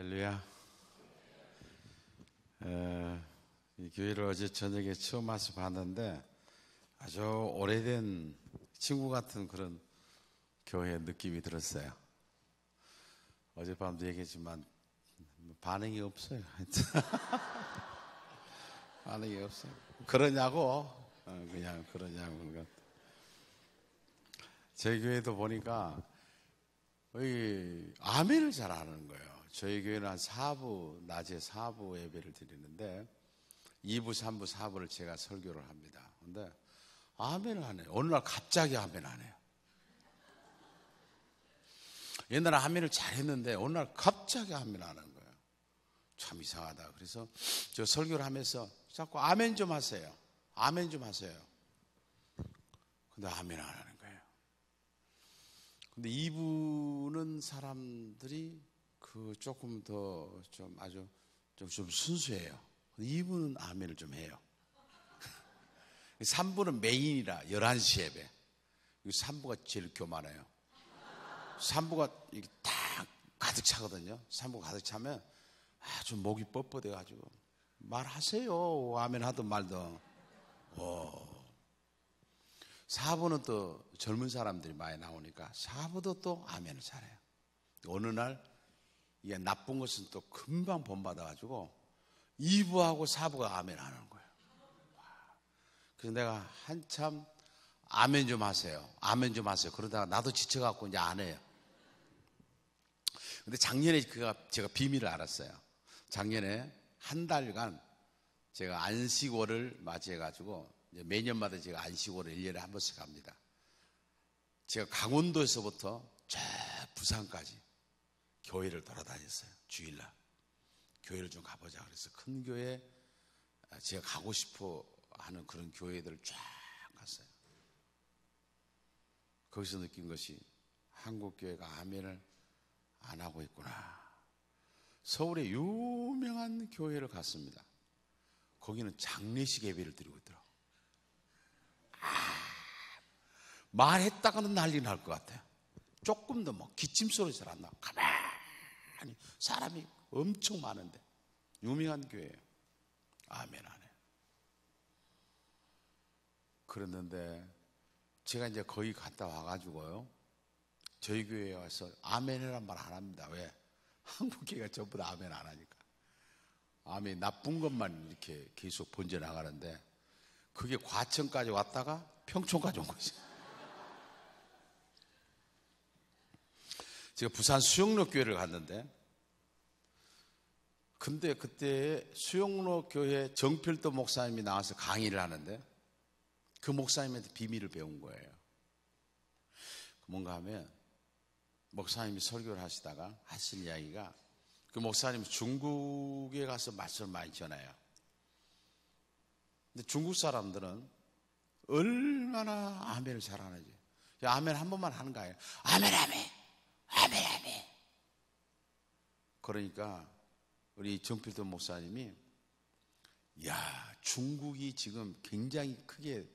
할렐루야. 이 교회를 어제 저녁에 처음 와서 봤는데 아주 오래된 친구 같은 그런 교회 느낌이 들었어요. 어젯밤도 얘기했지만 반응이 없어요. 반응이 없어요. 그러냐고 그냥 그러냐고. 저희 교회도 보니까 아멘을 잘 하는 거예요. 저희 교회는 한 4부, 낮에 4부 예배를 드리는데 2부, 3부, 4부를 제가 설교를 합니다. 근데 아멘을 하네요. 어느 날 갑자기 아멘 하네요. 옛날에 아멘을 잘했는데 어느 날 갑자기 아멘 하는 거예요. 참 이상하다. 그래서 저 설교를 하면서 자꾸 아멘 좀 하세요. 아멘 좀 하세요. 근데 아멘 안 하는 거예요. 근데 2부는 사람들이 조금 더 좀 아주 좀 순수해요. 2부는 아멘을 좀 해요. 3부는 메인이라 11시 예배. 3부가 제일 교만해요. 3부가 이렇게 딱 가득 차거든요. 3부가 가득 차면 아주 목이 뻣뻣해가지고 말하세요. 아멘 하든 말든. 4부는 또 젊은 사람들이 많이 나오니까 4부도 또 아멘을 잘해요. 어느 날 이게 나쁜 것은 또 금방 본받아가지고 2부하고 4부가 아멘 하는 거예요. 그래서 내가 한참 아멘 좀 하세요. 아멘 좀 하세요. 그러다가 나도 지쳐갖고 이제 안 해요. 근데 작년에 제가 비밀을 알았어요. 작년에 한 달간 제가 안식월을 맞이해가지고 매년마다 제가 안식월을 1년에 한 번씩 갑니다. 제가 강원도에서부터 저 부산까지 교회를 돌아다녔어요. 주일날 교회를 좀 가보자 그래서 큰 교회 제가 가고 싶어 하는 그런 교회들을 쫙 갔어요. 거기서 느낀 것이 한국교회가 아멘을 안 하고 있구나. 서울의 유명한 교회를 갔습니다. 거기는 장례식 예배를 드리고 있더라고요. 말했다가는 난리 날 것 같아요. 조금 더 기침 소리 잘 안 나고 가만히 사람이 엄청 많은데 유명한 교회예요. 아멘 안 해요. 그랬는데 제가 이제 거기 갔다 와가지고요. 저희 교회에 와서 아멘이란 말 안 합니다. 왜? 한국 교회가 전부 다 아멘 안 하니까. 아멘 나쁜 것만 이렇게 계속 번져 나가는데 그게 과천까지 왔다가 평촌까지 온 거죠. 제가 부산 수영로 교회를 갔는데 근데 그때 수영로 교회 정필도 목사님이 나와서 강의를 하는데 그 목사님한테 비밀을 배운 거예요. 뭔가 하면 목사님이 설교를 하시다가 하신 이야기가 그 목사님이 중국에 가서 말씀을 많이 전해요. 근데 중국 사람들은 얼마나 아멘을 잘하는지. 아멘 한 번만 하는 거예요. 아멘 아멘 아멘 아멘. 그러니까 우리 정필도 목사님이 중국이 지금 굉장히 크게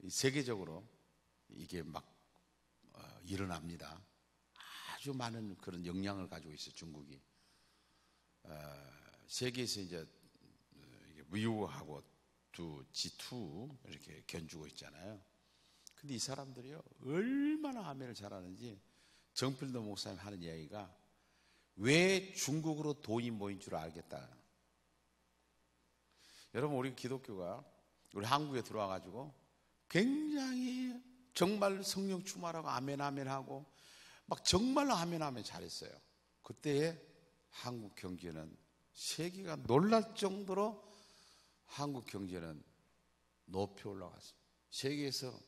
세계적으로 이게 막 일어납니다. 아주 많은 그런 영향을 가지고 있어요. 중국이 세계에서 이제 미국하고 G2 이렇게 견주고 있잖아요. 근데 이 사람들이요 얼마나 아멘을 잘하는지 정필도 목사님 하는 이야기가 왜 중국으로 돈이 모인 줄 알겠다. 여러분 우리 기독교가 우리 한국에 들어와가지고 굉장히 정말 성령 충만하고 아멘 아멘 하고 막 정말로 아멘 아멘 잘했어요. 그때의 한국 경제는 세계가 놀랄 정도로 한국 경제는 높이 올라갔어요. 세계에서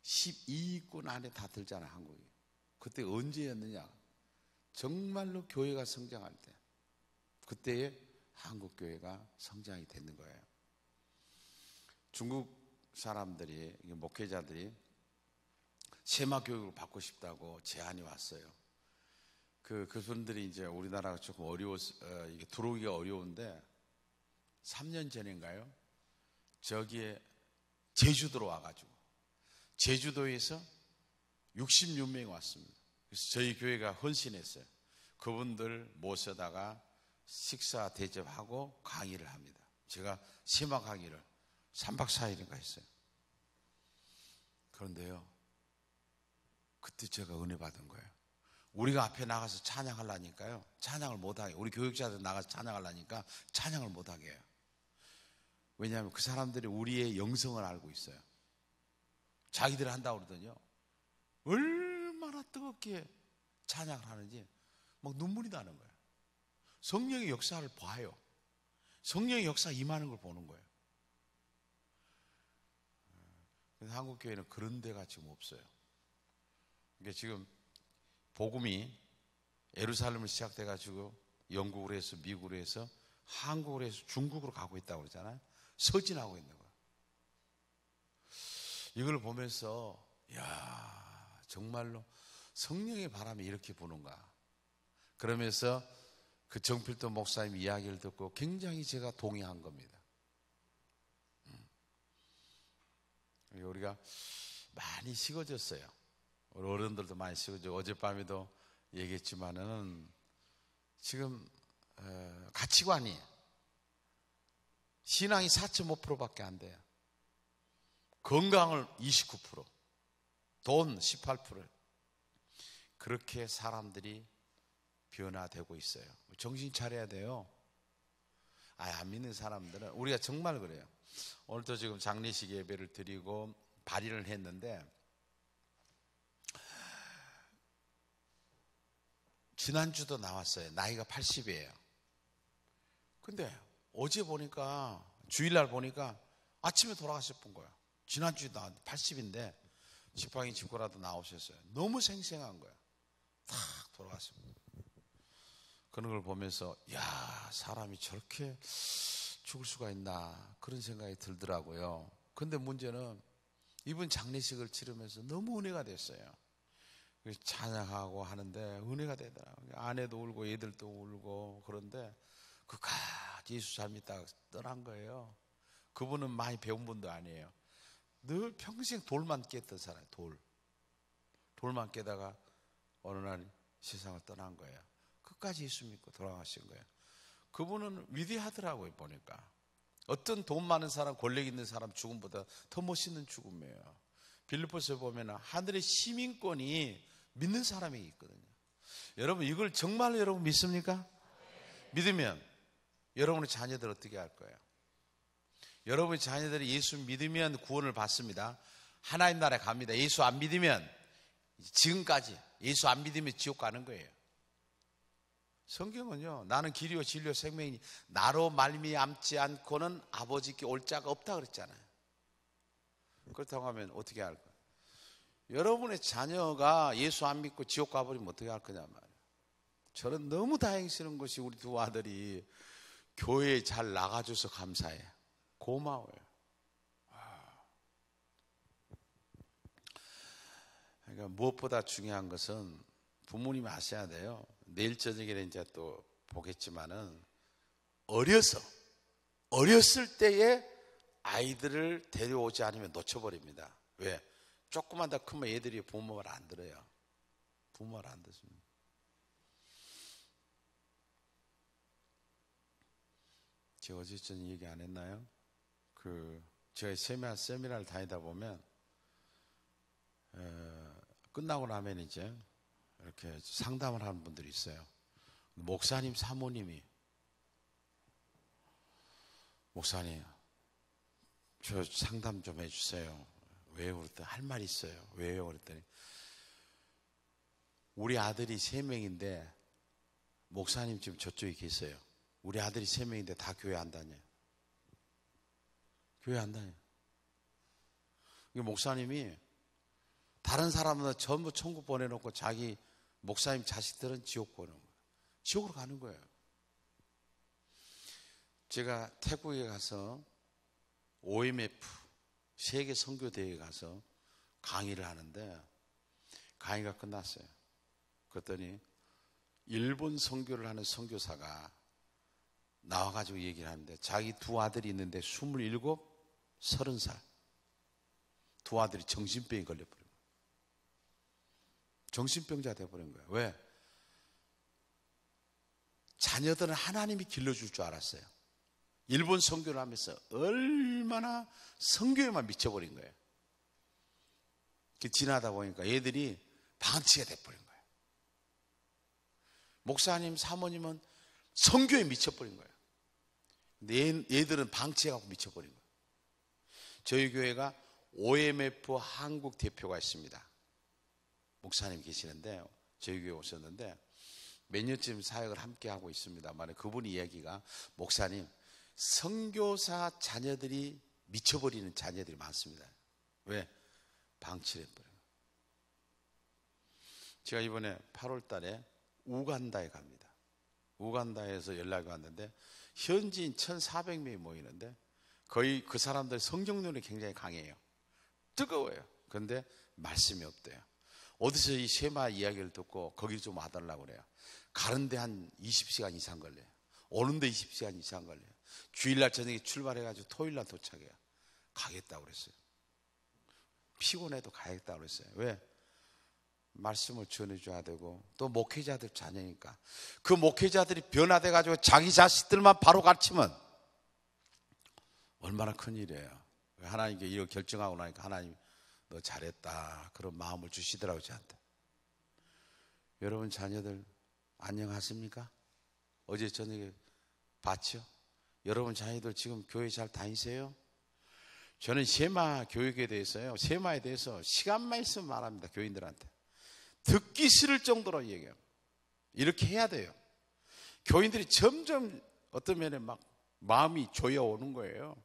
12위권 안에 다 들잖아요. 한국이. 그때 언제였느냐. 정말로 교회가 성장할 때 그때의 한국 교회가 성장이 되는 거예요. 중국 사람들이 목회자들이 세마 교육을 받고 싶다고 제안이 왔어요. 그분들이 이제 우리나라가 조금 이게 들어오기가 어려운데 3년 전인가요? 저기에 제주도로 와가지고 제주도에서 66명이 왔습니다. 그래서 저희 교회가 헌신했어요. 그분들 모셔다가 식사 대접하고 강의를 합니다. 제가 심화 강의를 3박 4일인가 했어요. 그런데요, 그때 제가 은혜 받은 거예요. 우리가 앞에 나가서 찬양하려니까요, 찬양을 못하게, 우리 교육자들 나가서 찬양하려니까 찬양을 못하게 해요. 왜냐하면 그 사람들이 우리의 영성을 알고 있어요. 자기들이 한다고 그러더니요, 얼마나 뜨겁게 찬양을 하는지 막 눈물이 나는 거예요. 성령의 역사를 봐요. 성령의 역사 임하는 걸 보는 거예요. 그래서 한국교회는 그런 데가 지금 없어요. 그러니까 지금 복음이 예루살렘을 시작돼가지고 영국으로 해서 미국으로 해서 한국으로 해서 중국으로 가고 있다고 그러잖아요. 서진하고 있는 거예요. 이걸 보면서 야, 정말로 성령의 바람이 이렇게 부는가. 그러면서 그 정필도 목사님 이야기를 듣고 굉장히 제가 동의한 겁니다. 우리가 많이 식어졌어요. 우리 어른들도 많이 식어져. 어젯밤에도 얘기했지만은 지금 가치관이 신앙이 4.5%밖에 안 돼요. 건강을 29%, 돈 18%. 그렇게 사람들이 변화되고 있어요. 정신 차려야 돼요. 안 믿는 사람들은, 우리가 정말 그래요. 오늘도 지금 장례식 예배를 드리고 발의를 했는데, 지난주도 나왔어요. 나이가 80이에요. 근데 어제 보니까, 주일날 보니까 아침에 돌아가셨던 거예요. 지난주에 나왔는데 80인데 지팡이 짚고라도 나오셨어요. 너무 생생한 거예요. 탁 돌아갔습니다. 그런 걸 보면서 야, 사람이 저렇게 죽을 수가 있나 그런 생각이 들더라고요. 근데 문제는 이분 장례식을 치르면서 너무 은혜가 됐어요. 찬양하고 하는데 은혜가 되더라고요. 아내도 울고 애들도 울고. 그런데 그까지 예수 잘 믿다가 떠난 거예요. 그분은 많이 배운 분도 아니에요. 늘 평생 돌만 깼던 사람이에요. 돌만 깨다가 어느 날 세상을 떠난 거예요. 끝까지 예수 믿고 돌아가신 거예요. 그분은 위대하더라고요. 보니까 어떤 돈 많은 사람, 권력 있는 사람 죽음보다 더 멋있는 죽음이에요. 빌립보서에 보면 하늘의 시민권이 믿는 사람이 있거든요. 여러분, 이걸 정말로 여러분 믿습니까? 믿으면 여러분의 자녀들 어떻게 할 거예요? 여러분의 자녀들이 예수 믿으면 구원을 받습니다. 하나님 나라에 갑니다. 예수 안 믿으면, 지금까지 예수 안 믿으면 지옥 가는 거예요. 성경은요, 나는 길이요 진리요 생명이니 나로 말미암지 않고는 아버지께 올 자가 없다 그랬잖아요. 그렇다고 하면 어떻게 할 거예요? 여러분의 자녀가 예수 안 믿고 지옥 가버리면 어떻게 할 거냐 말이에요. 저는 너무 다행스러운 것이 우리 두 아들이 교회에 잘 나가줘서 감사해요. 고마워요. 그러니까 무엇보다 중요한 것은 부모님이 아셔야 돼요. 내일 저녁에 이제 또 보겠지만은 어렸을 때에 아이들을 데려오지 않으면 놓쳐버립니다. 왜? 조금만 더 크면 애들이 부모 말 안 들어요. 부모 말 안 듣습니다. 제가 어제 전 얘기 안 했나요? 제가 세미나를 다니다 보면 끝나고 나면 이제 이렇게 상담을 하는 분들이 있어요. 목사님 사모님이 목사님 저 상담 좀 해주세요. 왜요? 그랬더니 할 말이 있어요. 왜요? 그랬더니 우리 아들이 3명인데 목사님 지금 저쪽에 계세요. 우리 아들이 3명인데 다 교회 안 다녀요. 교회 안 다녀요. 목사님이 다른 사람은 전부 천국 보내놓고 자기 목사님 자식들은 지옥 보내는 거예요. 지옥으로 가는 거예요. 제가 태국에 가서 OMF 세계 선교대회에 가서 강의를 하는데 강의가 끝났어요. 그랬더니 일본 선교를 하는 선교사가 나와가지고 얘기를 하는데 자기 2 아들이 있는데 27, 30살 2 아들이 정신병이 걸려버린 거예요. 정신병자 돼버린 거예요. 왜? 자녀들은 하나님이 길러줄 줄 알았어요. 일본 선교를 하면서 얼마나 선교에만 미쳐버린 거예요. 지나다 보니까 애들이 방치가 돼버린 거예요. 목사님, 사모님은 선교에 미쳐버린 거예요. 근데 얘들은 방치해갖고 미쳐버린 거예요. 저희 교회가 OMF 한국 대표가 있습니다. 목사님 계시는데 저희 교회 오셨는데 몇 년쯤 사역을 함께 하고 있습니다만 그분 이야기가 목사님, 선교사 자녀들이 미쳐버리는 자녀들이 많습니다. 왜? 방치를 해버려요. 제가 이번에 8월 달에 우간다에 갑니다. 우간다에서 연락이 왔는데 현지인 1,400명이 모이는데 거의 그 사람들 성경론이 굉장히 강해요. 뜨거워요. 그런데 말씀이 없대요. 어디서 이 쉐마 이야기를 듣고 거기를 좀 와달라고 그래요. 가는데 한 20시간 이상 걸려요. 오는데 20시간 이상 걸려요. 주일날 저녁에 출발해가지고 토요일날 도착해요. 가겠다고 그랬어요. 피곤해도 가겠다고 그랬어요. 왜? 말씀을 전해줘야 되고 또 목회자들 자녀니까. 그 목회자들이 변화돼가지고 자기 자식들만 바로 가르치면 얼마나 큰일이에요. 하나님께 이거 결정하고 나니까 하나님 너 잘했다 그런 마음을 주시더라고요. 저한테. 여러분 자녀들 안녕하십니까? 어제 저녁에 봤죠? 여러분 자녀들 지금 교회 잘 다니세요? 저는 쉐마 교육에 대해서요, 쉐마에 대해서 시간만 있으면 말합니다. 교인들한테 듣기 싫을 정도로 얘기해요. 이렇게 해야 돼요. 교인들이 점점 어떤 면에 막 마음이 조여오는 거예요.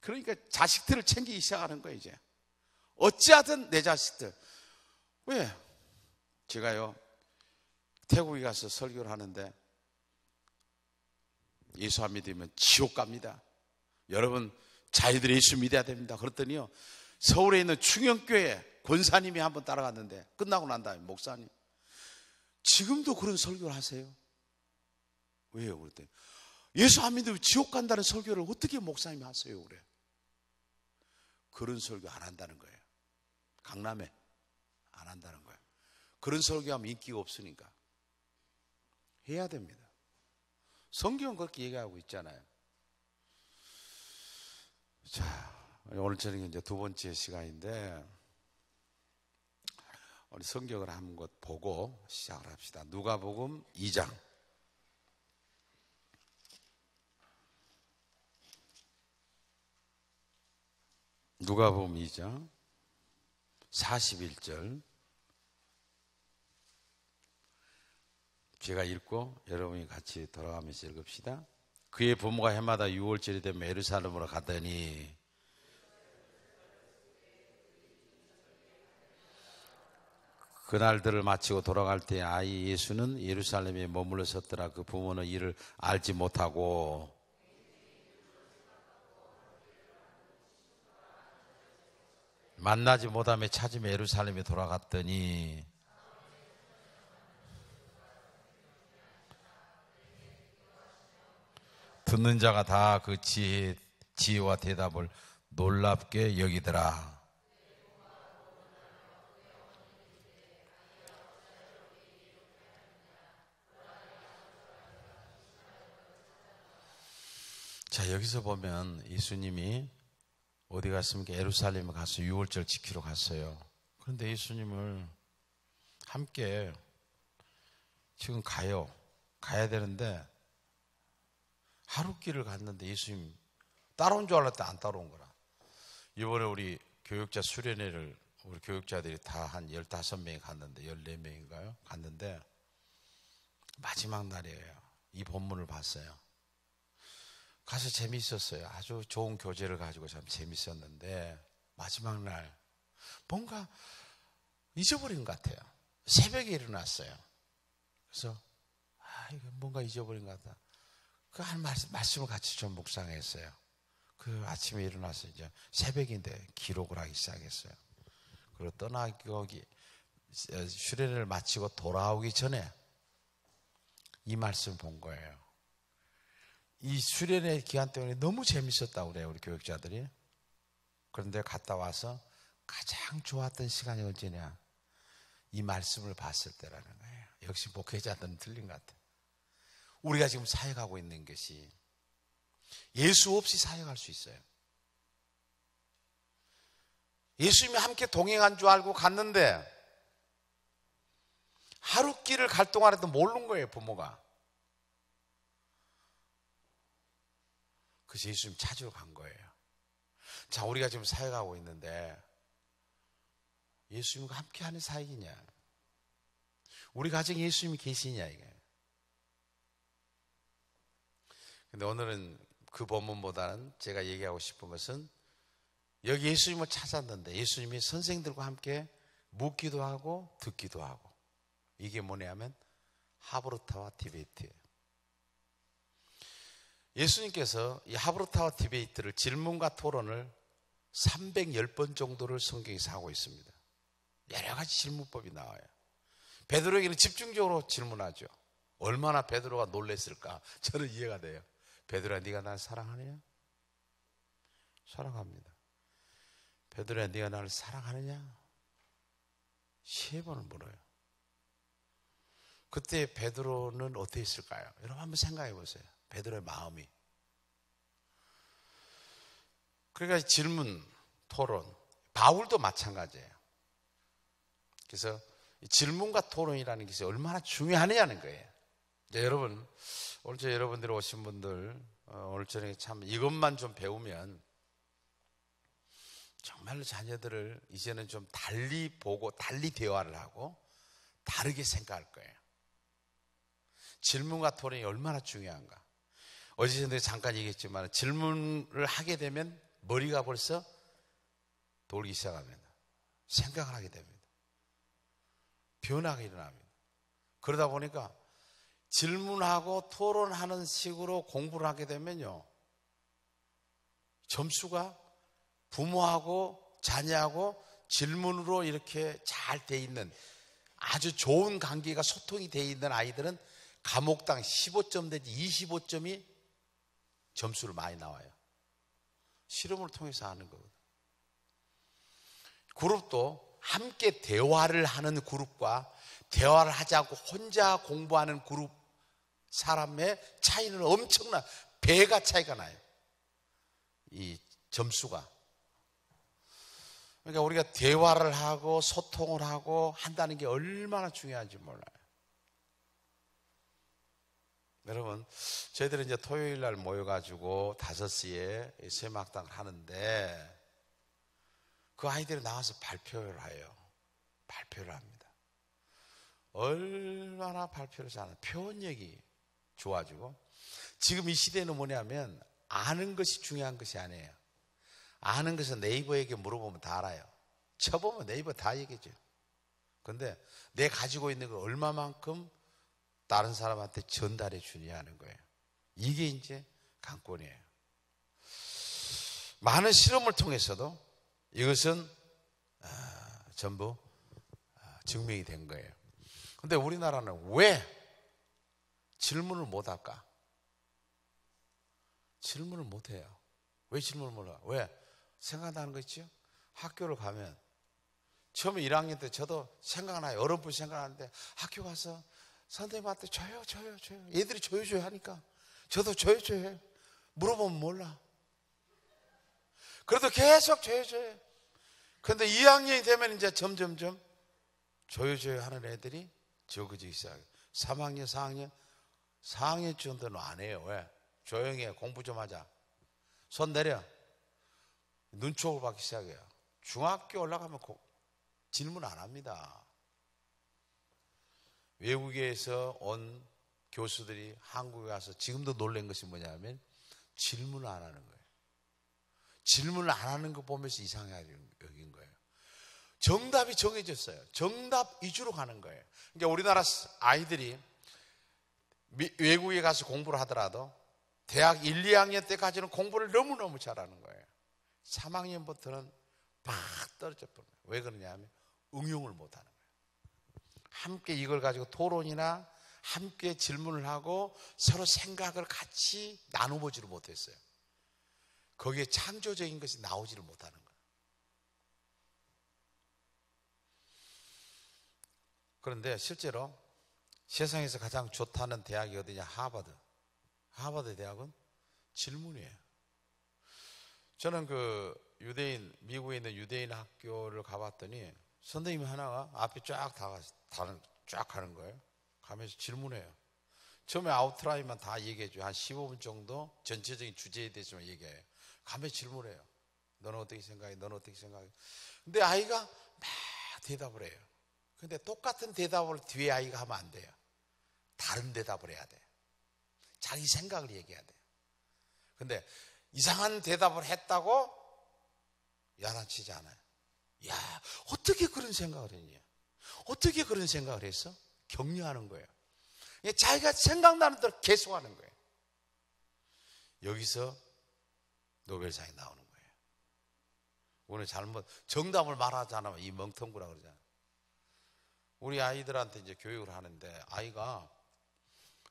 그러니까 자식들을 챙기기 시작하는 거예요. 이제 어찌하든 내 자식들. 왜? 제가요 태국에 가서 설교를 하는데 예수 안 믿으면 지옥 갑니다. 여러분 자기들이 예수 믿어야 됩니다. 그랬더니요 서울에 있는 충영교회 권사님이 한번 따라갔는데 끝나고 난 다음에 목사님 지금도 그런 설교를 하세요? 왜요? 그랬더니 예수 안 믿으면 지옥 간다는 설교를 어떻게 목사님이 하세요? 그래. 그런 설교 안 한다는 거예요. 강남에 안 한다는 거예요. 그런 설교하면 인기가 없으니까 해야 됩니다. 성경은 그렇게 얘기하고 있잖아요. 자, 오늘 저녁에 이제 두 번째 시간인데 우리 성경을 한 것 보고 시작을 합시다. 누가복음 2장. 누가복음 2장 41절. 제가 읽고 여러분이 같이 돌아가면서 읽읍시다. 그의 부모가 해마다 6월절이 되면 예루살렘으로 가더니 그날들을 마치고 돌아갈 때 아이 예수는 예루살렘에 머물러 섰더라. 그 부모는 이를 알지 못하고 만나지 못하며 찾으며 예루살렘에 돌아갔더니 듣는 자가 다 그 지혜와 대답을 놀랍게 여기더라. 자, 여기서 보면 예수님이 어디 갔습니까? 예루살렘에 가서 유월절 지키러 갔어요. 그런데 예수님을 함께 지금 가야 되는데 하루길을 갔는데 예수님 따라온 줄 알았더니 안 따라온 거라. 이번에 우리 교육자 수련회를 우리 교육자들이 다 한 15명이 갔는데 14명인가요? 갔는데 마지막 날이에요. 이 본문을 봤어요. 가서 재미있었어요. 아주 좋은 교재를 가지고 참 재밌었는데 마지막 날 뭔가 잊어버린 것 같아요. 새벽에 일어났어요. 그래서 이거 뭔가 잊어버린 것 같다. 그 한 말씀을 같이 좀 묵상했어요. 그 아침에 일어나서 이제 새벽인데 기록을 하기 시작했어요. 그리고 떠나기 수련회를 마치고 돌아오기 전에 이 말씀 본 거예요. 이 수련회 기간 때문에 너무 재밌었다고 그래요, 우리 교육자들이. 그런데 갔다 와서 가장 좋았던 시간이 언제냐? 이 말씀을 봤을 때라는 거예요. 역시 목회자들은 틀린 것 같아요. 우리가 지금 사역하고 있는 것이 예수 없이 사역할 수 있어요. 예수님이 함께 동행한 줄 알고 갔는데 하루 길을 갈 동안에도 모르는 거예요, 부모가. 그래서 예수님 찾으러 간 거예요. 자, 우리가 지금 사역하고 있는데 예수님과 함께하는 사역이냐? 우리 가정에 예수님이 계시냐 이게. 근데 오늘은 그 본문보다는 제가 얘기하고 싶은 것은 여기 예수님을 찾았는데 예수님이 선생들과 함께 묻기도 하고 듣기도 하고, 이게 뭐냐면 하브르타와 디베이트예요. 예수님께서 이 하브르타와 디베이트를, 질문과 토론을 310번 정도를 성경에서 하고 있습니다. 여러 가지 질문법이 나와요. 베드로에게는 집중적으로 질문하죠. 얼마나 베드로가 놀랬을까? 저는 이해가 돼요. 베드로야, 네가 날 사랑하느냐? 사랑합니다. 베드로야, 네가 나를 사랑하느냐? 3번을 물어요. 그때 베드로는 어떻게 했을까요? 여러분 한번 생각해 보세요. 베드로의 마음이. 그러니까 질문, 토론, 바울도 마찬가지예요. 그래서 질문과 토론이라는 것이 얼마나 중요하느냐는 거예요. 이제 여러분, 오늘 저 여러분들이 오신 분들 오늘 저녁에 참 이것만 좀 배우면 정말로 자녀들을 이제는 좀 달리 보고 달리 대화를 하고 다르게 생각할 거예요. 질문과 토론이 얼마나 중요한가. 어제 전에 잠깐 얘기했지만 질문을 하게 되면 머리가 벌써 돌기 시작합니다. 생각을 하게 됩니다. 변화가 일어납니다. 그러다 보니까 질문하고 토론하는 식으로 공부를 하게 되면요, 점수가 부모하고 자녀하고 질문으로 이렇게 잘 돼 있는 아주 좋은 관계가 소통이 돼 있는 아이들은 과목당 15점 내지 25점이 점수를 많이 나와요. 실험을 통해서 하는 거거든요. 그룹도 함께 대화를 하는 그룹과 대화를 하지 않고 혼자 공부하는 그룹 사람의 차이는 엄청나, 배가 차이가 나요. 이 점수가. 그러니까 우리가 대화를 하고 소통을 하고 한다는 게 얼마나 중요한지 몰라요. 여러분, 저희들은 이제 토요일 날 모여가지고 5시에 세막당을 하는데 그 아이들이 나와서 발표를 해요. 발표를 합니다. 얼마나 발표를 잘하나. 표현력이 좋아지고, 지금 이 시대는 뭐냐면 아는 것이 중요한 것이 아니에요. 아는 것은 네이버에게 물어보면 다 알아요. 쳐보면 네이버 다 얘기죠. 그런데 내 가지고 있는 걸 얼마만큼 다른 사람한테 전달해 주냐 하는 거예요. 이게 이제 관건이에요. 많은 실험을 통해서도 이것은 전부 증명이 된 거예요. 그런데 우리나라는 왜 질문을 못 할까? 질문을 못 해요. 왜 질문을 못 할까? 왜? 생각나는 거 있죠? 학교를 가면 처음에 1학년 때 저도 생각나요. 어른분 생각나는데 학교 가서 선생님한테 줘요. 얘들이 줘요 하니까 저도 줘요 해요. 물어보면 몰라. 그래도 계속 줘요. 그런데 2학년이 되면 이제 점점점 줘요 하는 애들이 적어지기 시작해요. 3학년, 4학년 정도는 안 해요. 왜? 조용히 해. 공부 좀 하자. 손 내려. 눈촉을 받기 시작해요. 중학교 올라가면 질문 안 합니다. 외국에서 온 교수들이 한국에 와서 지금도 놀란 것이 뭐냐면 질문을 안 하는 거예요. 질문을 안 하는 거 보면서 이상하게 여긴 거예요. 정답이 정해졌어요. 정답 위주로 가는 거예요. 그러니까 우리나라 아이들이 외국에 가서 공부를 하더라도 대학 1, 2학년 때까지는 공부를 너무너무 잘하는 거예요. 3학년부터는 막 떨어져 버려요. 왜 그러냐면 응용을 못하는 거예요. 함께 이걸 가지고 토론이나 함께 질문을 하고 서로 생각을 같이 나눠보지를 못했어요. 거기에 창조적인 것이 나오지를 못하는 거예요. 그런데 실제로 세상에서 가장 좋다는 대학이 어디냐? 하버드. 하버드 대학은 질문이에요. 저는 그 유대인, 미국에 있는 유대인 학교를 가봤더니 선생님 하나가 앞에 쫙 하는 거예요. 가면서 질문해요. 처음에 아웃라인만 다 얘기해줘요. 한 15분 정도 전체적인 주제에 대해서만 얘기해요. 가면서 질문해요. 너는 어떻게 생각해? 너는 어떻게 생각해? 근데 아이가 막 대답을 해요. 근데 똑같은 대답을 뒤에 아이가 하면 안 돼요. 다른 대답을 해야 돼요. 자기 생각을 얘기해야 돼요. 근데 이상한 대답을 했다고 야단치지 않아요. 야, 어떻게 그런 생각을 했냐? 어떻게 그런 생각을 했어? 격려하는 거예요. 자기가 생각나는 대로 계속하는 거예요. 여기서 노벨상이 나오는 거예요. 오늘 잘못 정답을 말하지 않으면 이 멍텅구라 그러잖아요. 우리 아이들한테 이제 교육을 하는데 아이가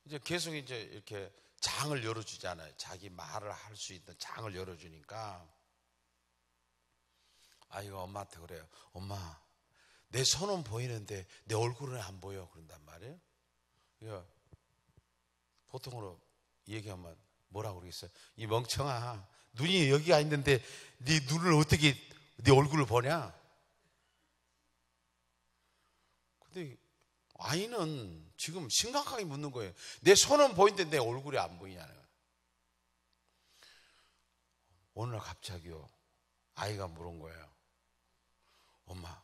이제 계속 이제 이렇게 장을 열어주잖아요. 자기 말을 할 수 있는 장을 열어주니까 아이가 엄마한테 그래요. 엄마, 내 손은 보이는데 내 얼굴은 안 보여. 그런단 말이에요. 그러니까 보통으로 얘기하면 뭐라고 그러겠어요? 이 멍청아, 눈이 여기가 있는데 네 눈을 어떻게 네 얼굴을 보냐? 근데 아이는 지금 심각하게 묻는 거예요. 내 손은 보이는데 내 얼굴이 안 보이냐는 거예요. 어느 날 갑자기요, 아이가 물은 거예요. 엄마,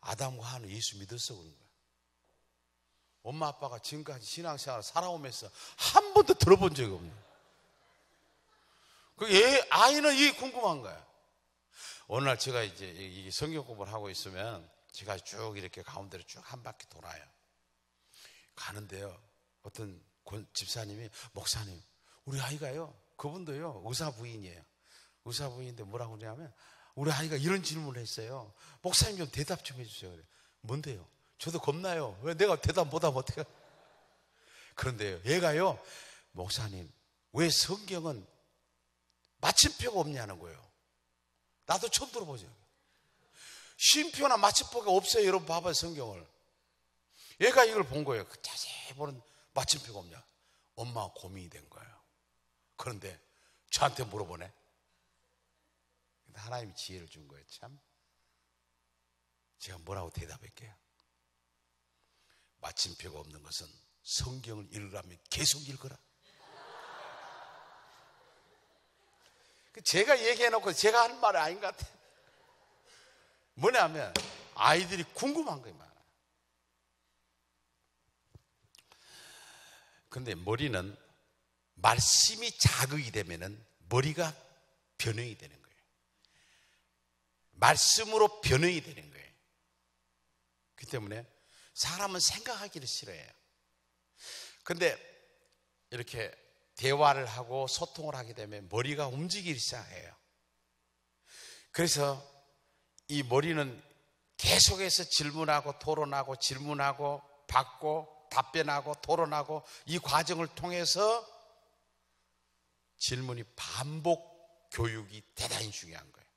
아담과 하와는 예수 믿었어? 그런 거예요. 엄마 아빠가 지금까지 신앙생활을 살아오면서 한 번도 들어본 적이 없네요. 아이는 이게 궁금한 거예요. 어느 날 제가 이제 이 성경 공부를 하고 있으면 제가 쭉 이렇게 가운데로 쭉 한 바퀴 돌아요. 가는데요, 어떤 집사님이, 목사님, 우리 아이가요, 그분도요, 의사 부인이에요. 의사 부인인데 뭐라고 그러냐면, 우리 아이가 이런 질문을 했어요. 목사님 좀 대답 좀 해주세요. 그래. 뭔데요? 저도 겁나요. 왜 내가 대답 못하면 어떡해? 그런데요, 얘가요, 목사님, 왜 성경은 마침표가 없냐는 거예요. 나도 처음 들어보죠. 쉼표나 마침표가 없어요. 여러분 봐봐요, 성경을. 얘가 이걸 본 거예요. 자세히 보는 마침표가 없냐. 엄마가 고민이 된 거예요. 그런데 저한테 물어보네. 하나님이 지혜를 준 거예요. 참, 제가 뭐라고 대답할게요? 마침표가 없는 것은 성경을 읽으라면 계속 읽어라. 제가 얘기해놓고 제가 하는 말이 아닌 것 같아요. 뭐냐면 아이들이 궁금한 거예요. 많아요. 근데 머리는 말씀이 자극이 되면은 머리가 변형이 되는 거예요. 말씀으로 변형이 되는 거예요. 그렇기 때문에 사람은 생각하기를 싫어해요. 근데 이렇게 대화를 하고 소통을 하게 되면 머리가 움직이기 시작해요. 그래서 이 머리는 계속해서 질문하고 토론하고 질문하고 받고 답변하고 토론하고 이 과정을 통해서 질문이 반복 교육이 대단히 중요한 거예요.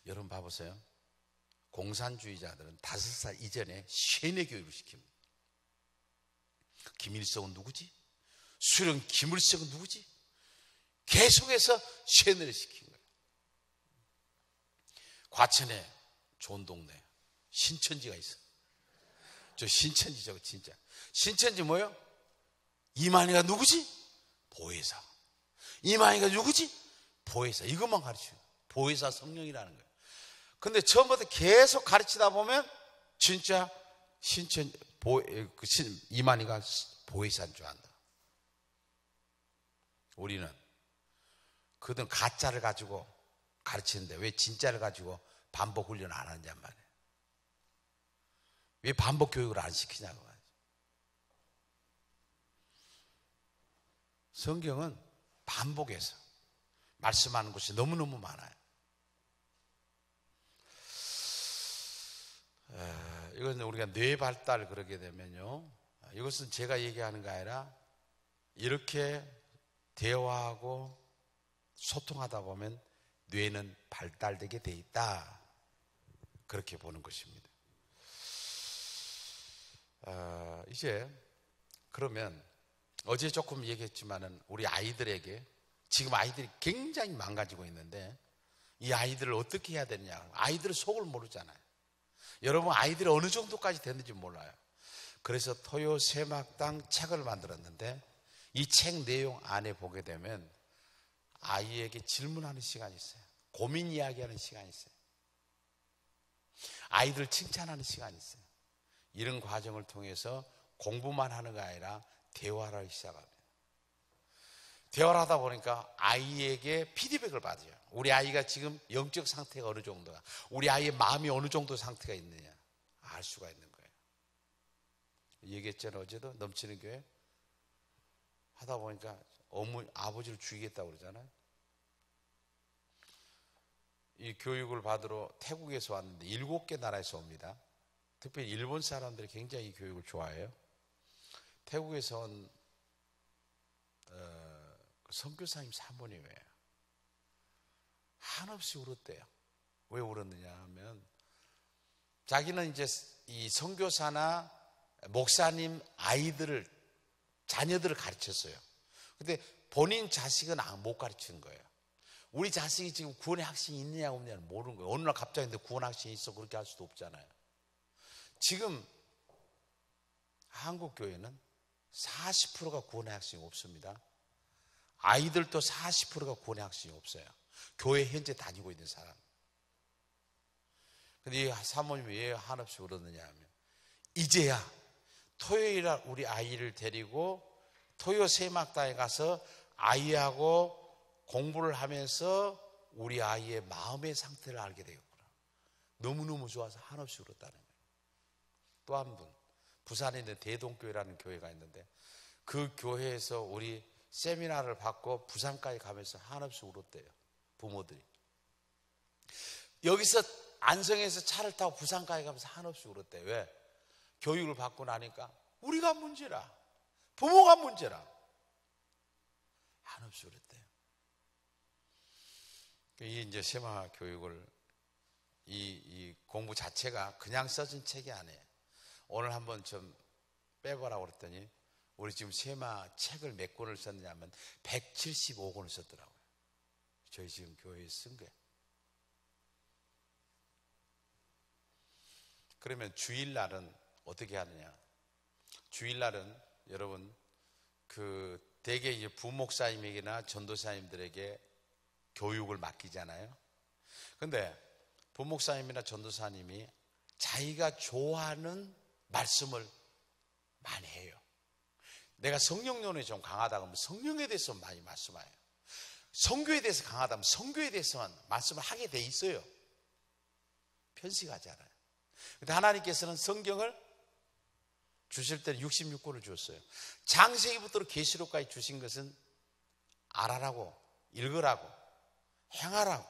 여러분 봐보세요. 공산주의자들은 5살 이전에 세뇌 교육을 시킵니다. 김일성은 누구지? 수령 김일성은 누구지? 계속해서 세뇌를 시킨 거예요. 과천에 좋은 동네 신천지가 있어. 저 신천지 저거 진짜. 신천지 뭐예요? 이만희가 누구지? 보혜사. 이만희가 누구지? 보혜사. 이것만 가르쳐요. 보혜사 성령이라는 거예요. 근데 처음부터 계속 가르치다 보면 진짜 이만희가 보혜사인 줄 안다. 우리는 그든 가짜를 가지고 가르치는데 왜 진짜를 가지고 반복 훈련을 안 하느냐 말이에요. 왜 반복 교육을 안 시키냐고 말이죠. 성경은 반복해서 말씀하는 것이 너무너무 많아요. 이것은 우리가 뇌 발달 그러게 되면요, 이것은 제가 얘기하는 게 아니라 이렇게 대화하고 소통하다 보면 뇌는 발달되게 돼 있다, 그렇게 보는 것입니다. 이제 그러면 어제 조금 얘기했지만은 우리 아이들에게 지금 아이들이 굉장히 망가지고 있는데 이 아이들을 어떻게 해야 되느냐. 아이들은 속을 모르잖아요. 여러분 아이들이 어느 정도까지 됐는지 몰라요. 그래서 토요 세막당 책을 만들었는데 이 책 내용 안에 보게 되면 아이에게 질문하는 시간이 있어요. 고민 이야기하는 시간이 있어요. 아이들 칭찬하는 시간이 있어요. 이런 과정을 통해서 공부만 하는 게 아니라 대화를 하기 시작합니다. 대화를 하다 보니까 아이에게 피드백을 받아요. 우리 아이가 지금 영적 상태가 어느 정도가, 우리 아이의 마음이 어느 정도 상태가 있느냐 알 수가 있는 거예요. 얘기했잖아요. 어제도 넘치는 교회 하다 보니까 아버지를 죽이겠다고 그러잖아요. 이 교육을 받으러 태국에서 왔는데 7개 나라에서 옵니다. 특별히 일본 사람들이 굉장히 이 교육을 좋아해요. 태국에서 온 선교사님 사모님이에요. 한없이 울었대요. 왜 울었느냐 하면 자기는 이제 이 선교사나 목사님 자녀들을 가르쳤어요. 근데 본인 자식은 못 가르치는 거예요. 우리 자식이 지금 구원의 확신이 있느냐 없느냐는 모르는 거예요. 어느 날 갑자기 근데 구원의 확신이 있어 그렇게 할 수도 없잖아요. 지금 한국 교회는 40%가 구원의 확신이 없습니다. 아이들도 40%가 구원의 확신이 없어요. 교회 현재 다니고 있는 사람. 근데 이 사모님이 왜 한없이 울었느냐 하면 이제야 토요일날 우리 아이를 데리고 토요 세막당에 가서 아이하고 공부를 하면서 우리 아이의 마음의 상태를 알게 되겠구나. 너무너무 좋아서 한없이 울었다는 거예요. 또 한 분, 부산에 있는 대동교회라는 교회가 있는데 그 교회에서 우리 세미나를 받고 부산까지 가면서 한없이 울었대요. 부모들이. 여기서 안성에서 차를 타고 부산까지 가면서 한없이 울었대요. 왜? 교육을 받고 나니까 우리가 문제라. 부모가 문제라. 한없이 울었대요. 이 이제 세마 교육을 이 공부 자체가 그냥 써진 책이 아니에요. 오늘 한번 좀 빼보라고 그랬더니 우리 지금 세마 책을 몇 권을 썼냐면 175권을 썼더라고요. 저희 지금 교회에 쓴 게. 그러면 주일날은 어떻게 하느냐? 주일날은 여러분 대개 이제 부목사님에게나 전도사님들에게 교육을 맡기잖아요. 근데 부목사님이나 전도사님이 자기가 좋아하는 말씀을 많이 해요. 내가 성령론에 좀 강하다 그러면 성령에 대해서 많이 말씀해요. 성교에 대해서 강하다면 성교에 대해서만 말씀을 하게 돼 있어요. 편식하지 않아요. 근데 하나님께서는 성경을 주실 때는 66권을 주었어요. 창세기부터 계시록까지 주신 것은 알아라고, 읽으라고, 행하라고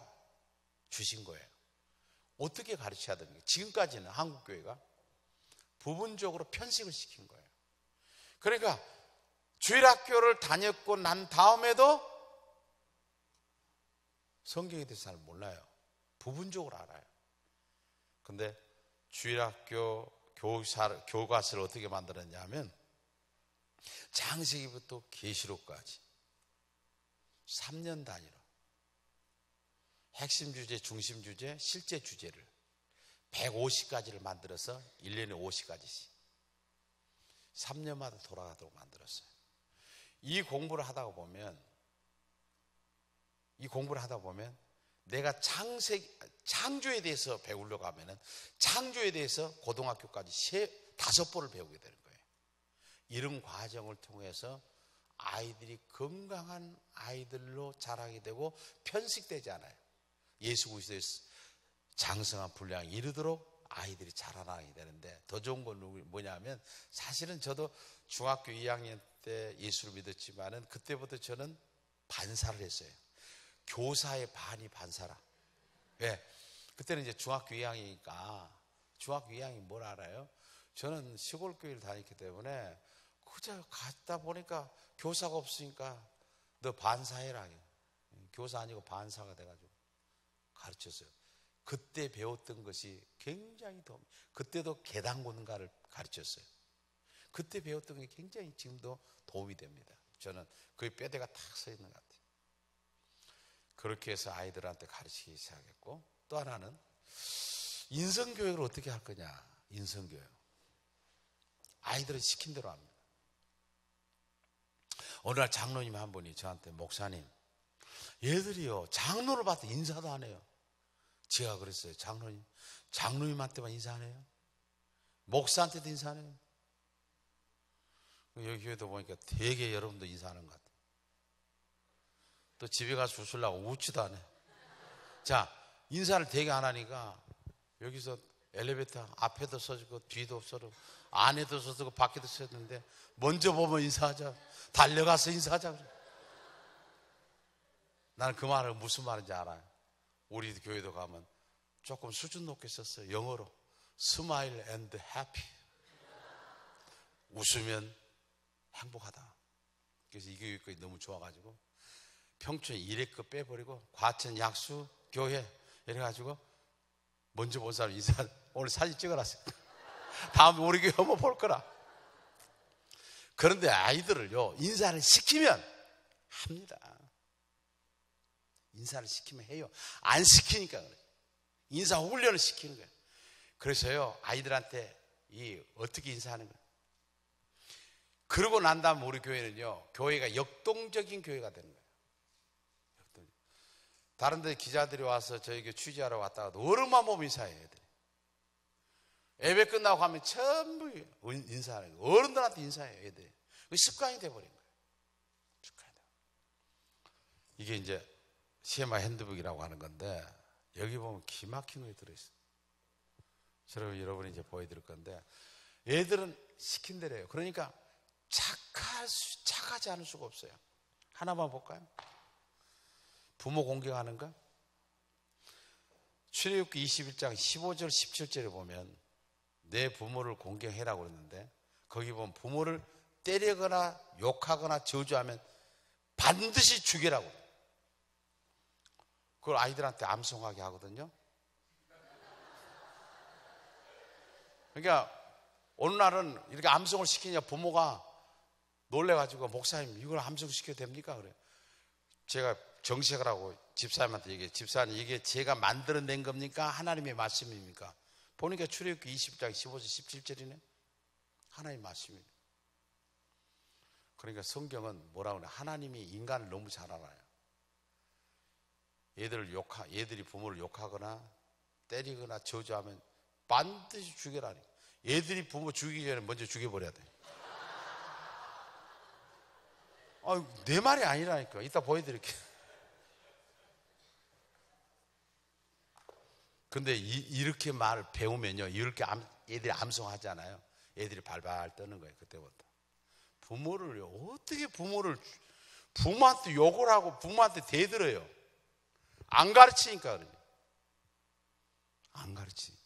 주신 거예요. 어떻게 가르쳐야 됩니까? 지금까지는 한국교회가 부분적으로 편식을 시킨 거예요. 그러니까 주일학교를 다녔고 난 다음에도 성경에 대해서 잘 몰라요. 부분적으로 알아요. 근데 주일학교 교과서를 어떻게 만들었냐 하면 창세기부터 계시록까지 3년 단위로 핵심 주제, 중심 주제, 실제 주제를 150가지를 만들어서 1년에 50가지씩 3년마다 돌아가도록 만들었어요. 이 공부를 하다 보면 내가 창조에 대해서 배우려고 하면은 창조에 대해서 고등학교까지 5번을 배우게 되는 거예요. 이런 과정을 통해서 아이들이 건강한 아이들로 자라게 되고 편식되지 않아요. 예수 그리스도의 장성한 분량에 이르도록 아이들이 자라나게 되는데 더 좋은 건 뭐냐면 사실은 저도 중학교 2학년 때 예수를 믿었지만은 그때부터 저는 반사를 했어요. 교사의 반이 반사라. 왜? 그때는 이제 중학교 2학년이니까 중학교 2학년이 뭘 알아요? 저는 시골 교회를 다녔기 때문에 그저 갔다 보니까 교사가 없으니까 너 반사해라. 교사 아니고 반사가 돼가지고 가르쳤어요. 그때 배웠던 것이 굉장히 그때도 계단 걷는가를 가르쳤어요. 그때 배웠던 게 굉장히 지금도 도움이 됩니다. 저는 그 뼈대가 탁 서 있는 것 같아요. 그렇게 해서 아이들한테 가르치기 시작했고, 또 하나는 인성교육을 어떻게 할 거냐. 인성교육. 아이들은 시킨 대로 합니다. 어느 날 장로님 한 분이 저한테, 목사님, 얘들이요 장로를 봐도 인사도 안 해요. 제가 그랬어요. 장로님한테만 인사 안 해요? 목사한테도 인사 안 해요? 여기 교회도 보니까 되게 여러분도 인사하는 것 같아요. 또 집에 가서 주술라고 웃지도 않아요. 자, 인사를 되게 안 하니까 여기서 엘리베이터 앞에도 써주고 뒤도 써주고 안에도 써주고 밖에도 써줬는데, 먼저 보면 인사하자, 달려가서 인사하자 그래. 나는 그 말을 무슨 말인지 알아요. 우리 교회도 가면 조금 수준 높게 썼어요. 영어로 Smile and happy. 웃으면 행복하다. 그래서 이 교육이 너무 좋아가지고 평촌 1회급 빼버리고 과천 약수 교회 이래가지고 먼저 본 사람 인사, 오늘 사진 찍어놨어요. 다음에 우리 교회 한번 볼 거라. 그런데 아이들을요 인사를 시키면 합니다. 인사를 시키면 해요. 안 시키니까 그래요. 인사 훈련을 시키는 거예요. 그래서요 아이들한테 어떻게 인사하는 거예요. 그러고 난 다음 우리 교회는요 교회가 역동적인 교회가 되는 거예요. 다른 데 기자들이 와서 저에게 취재하러 왔다가도 어른만 보면 인사해요. 애들이 예배 끝나고 가면 전부 인사하는 거예요. 어른들한테 인사해요. 애들이 습관이 돼버린 거예요. 습관이 돼. 이게 이제 시에마 핸드북이라고 하는 건데, 여기 보면 기막힌 거 들어있어요. 여러분이 이제 보여드릴 건데, 애들은 시킨 대로 해요. 그러니까 착하지 않을 수가 없어요. 하나만 볼까요? 부모 공경하는 거. 출애굽기 21장 15절 17절에 보면 내 부모를 공경해라고 그러는데, 거기 보면 부모를 때리거나 욕하거나 저주하면 반드시 죽이라고. 그걸 아이들한테 암송하게 하거든요. 그러니까 어느 날은 이렇게 암송을 시키냐 부모가 놀래가지고, 목사님 이걸 암송시켜도 됩니까? 그래요. 제가 정색을 하고 집사님한테 얘기해요. 집사님, 이게 제가 만들어낸 겁니까? 하나님의 말씀입니까? 보니까 출애굽기 20장 15절 17절이네. 하나님의 말씀입니다. 그러니까 성경은 뭐라고 그래? 하나님이 인간을 너무 잘 알아요. 얘들이 부모를 욕하거나 때리거나 저주하면 반드시 죽여라니. 얘들이 부모 죽이기 전에 먼저 죽여버려야 돼. 내 말이 아니라니까. 이따 보여드릴게요. 근데 이렇게 말을 배우면요, 이렇게 애들이 암송하잖아요. 애들이 발발 떠는 거예요. 그때부터. 부모를요, 어떻게 부모한테 욕을 하고 부모한테 대들어요. 안 가르치니까 그래요. 안 가르치니까.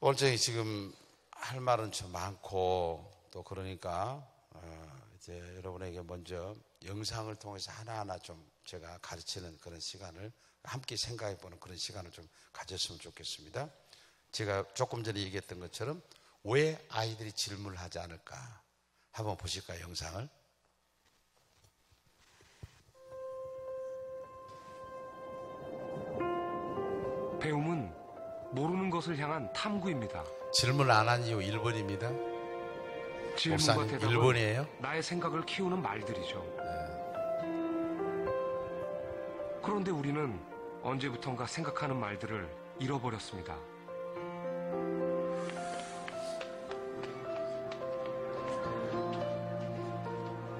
오늘 저희 지금 할 말은 좀 많고, 또 그러니까 이제 여러분에게 먼저 영상을 통해서 하나하나 좀 제가 가르치는 그런 시간을 함께 생각해보는 그런 시간을 좀 가졌으면 좋겠습니다. 제가 조금 전에 얘기했던 것처럼 왜 아이들이 질문을 하지 않을까 한번 보실까요? 영상을. 배움은 모르는 것을 향한 탐구입니다. 질문을 안 한 이유 1번입니다. 질문과 대답은 1번이에요? 나의 생각을 키우는 말들이죠. 그런데 우리는 언제부턴가 생각하는 말들을 잃어버렸습니다.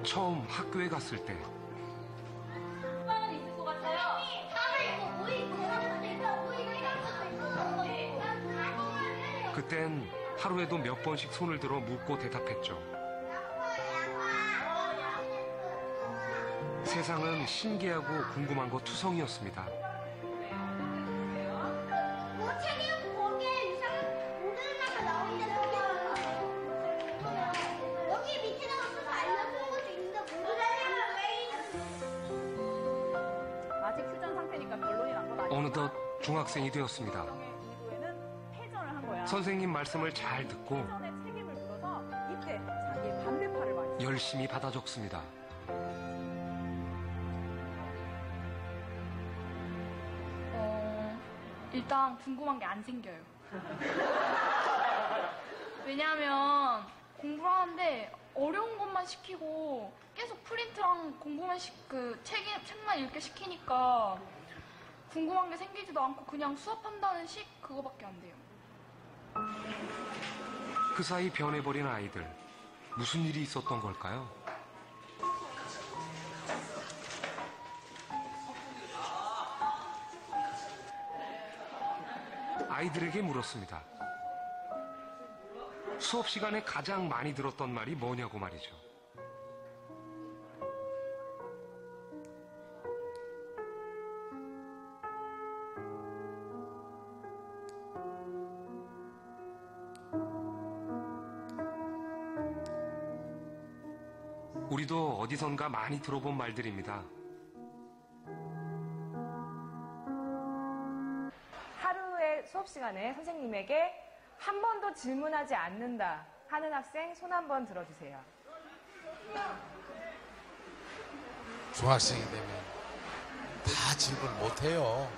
처음 학교에 갔을 때 그땐 하루에도 몇 번씩 손을 들어 묻고 대답했죠. 세상은 신기하고 궁금한 것 투성이었습니다. 아직 휴전 상태니까 결론이 난 건 아니야. 어느덧 중학생이 되었습니다. 선생님 말씀을 잘 듣고 열심히 받아 적습니다. 일단 궁금한 게 안 생겨요. 왜냐하면 공부를 하는데 어려운 것만 시키고 계속 프린트랑 공부만 책만 읽게 시키니까 궁금한 게 생기지도 않고 그냥 수업한다는 식 그거밖에 안 돼요. 그 사이 변해버린 아이들. 무슨 일이 있었던 걸까요? 아이들에게 물었습니다. 수업 시간에 가장 많이 들었던 말이 뭐냐고 말이죠. 우리도 어디선가 많이 들어본 말들입니다. 하루의 수업 시간에 선생님에게 한 번도 질문하지 않는다 하는 학생 손 한 번 들어주세요. 중학생이 되면 다 질문 못해요.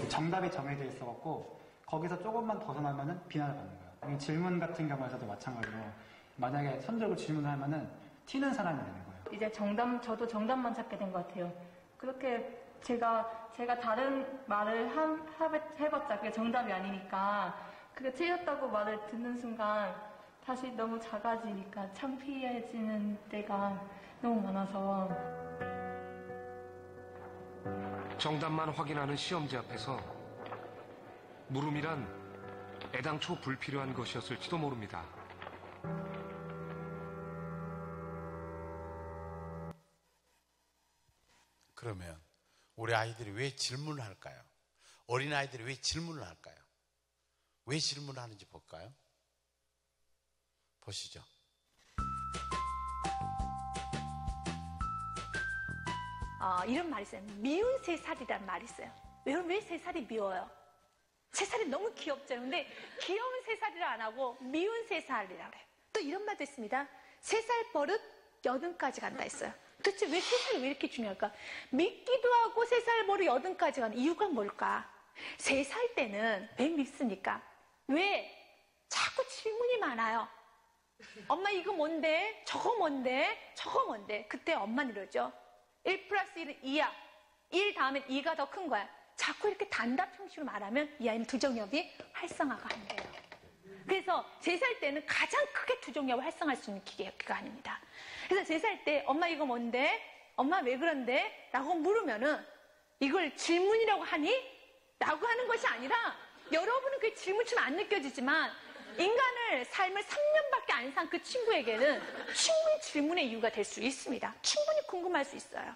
정답이 정해져 있어갖고 거기서 조금만 벗어나면은 비난을 받는 거예요. 질문 같은 경우에서도 마찬가지로 만약에 선적으로 질문을 하면은 튀는 사람이 되는 거예요. 이제 저도 정답만 찾게 된 것 같아요. 그렇게 제가 다른 말을 해봤자 그게 정답이 아니니까 그게 틀렸다고 말을 듣는 순간 다시 너무 작아지니까 창피해지는 때가 너무 많아서. 정답만 확인하는 시험지 앞에서 물음이란 애당초 불필요한 것이었을지도 모릅니다. 그러면 우리 아이들이 왜 질문을 할까요? 어린아이들이 왜 질문을 할까요? 왜 질문을 하는지 볼까요? 보시죠. 이런 말이 있어요. 미운 3살이라는 말이 있어요. 왜 3살이 미워요? 3살이 너무 귀엽죠. 근데 귀여운 3살이라 안 하고 미운 3살이라 그래요. 또 이런 말도 있습니다. 3살 버릇 여든까지 간다 했어요. 도대체 왜 3살이 왜 이렇게 중요할까? 밉기도 하고 3살 버릇 여든까지 가는 이유가 뭘까? 3살 때는 왜 밉습니까? 왜 자꾸 질문이 많아요. 엄마 이거 뭔데? 저거 뭔데? 저거 뭔데? 그때 엄마는 이러죠. 1 플러스 1은 2야. 1 다음엔 2가 더 큰 거야. 자꾸 이렇게 단답 형식으로 말하면 이 아이는 두정엽이 활성화가 안 돼요. 그래서 3살 때는 가장 크게 두정엽을 활성화할 수 있는 기간입니다. 그래서 3살 때 엄마 이거 뭔데? 엄마 왜 그런데? 라고 물으면은 이걸 질문이라고 하니? 라고 하는 것이 아니라 여러분은 그 질문처럼 안 느껴지지만 인간을 삶을 3년밖에 안 산 그 친구에게는 충분히 질문의 이유가 될 수 있습니다. 충분히 궁금할 수 있어요.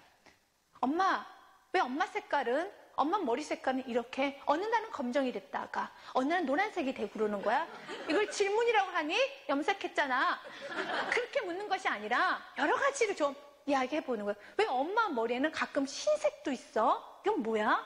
엄마, 왜 엄마 색깔은, 엄마 머리 색깔은 이렇게 어느 날은 검정이 됐다가 어느 날은 노란색이 되고 그러는 거야? 이걸 질문이라고 하니? 염색했잖아. 그렇게 묻는 것이 아니라 여러 가지를 좀 이야기해 보는 거예요. 왜 엄마 머리에는 가끔 흰색도 있어? 이건 뭐야?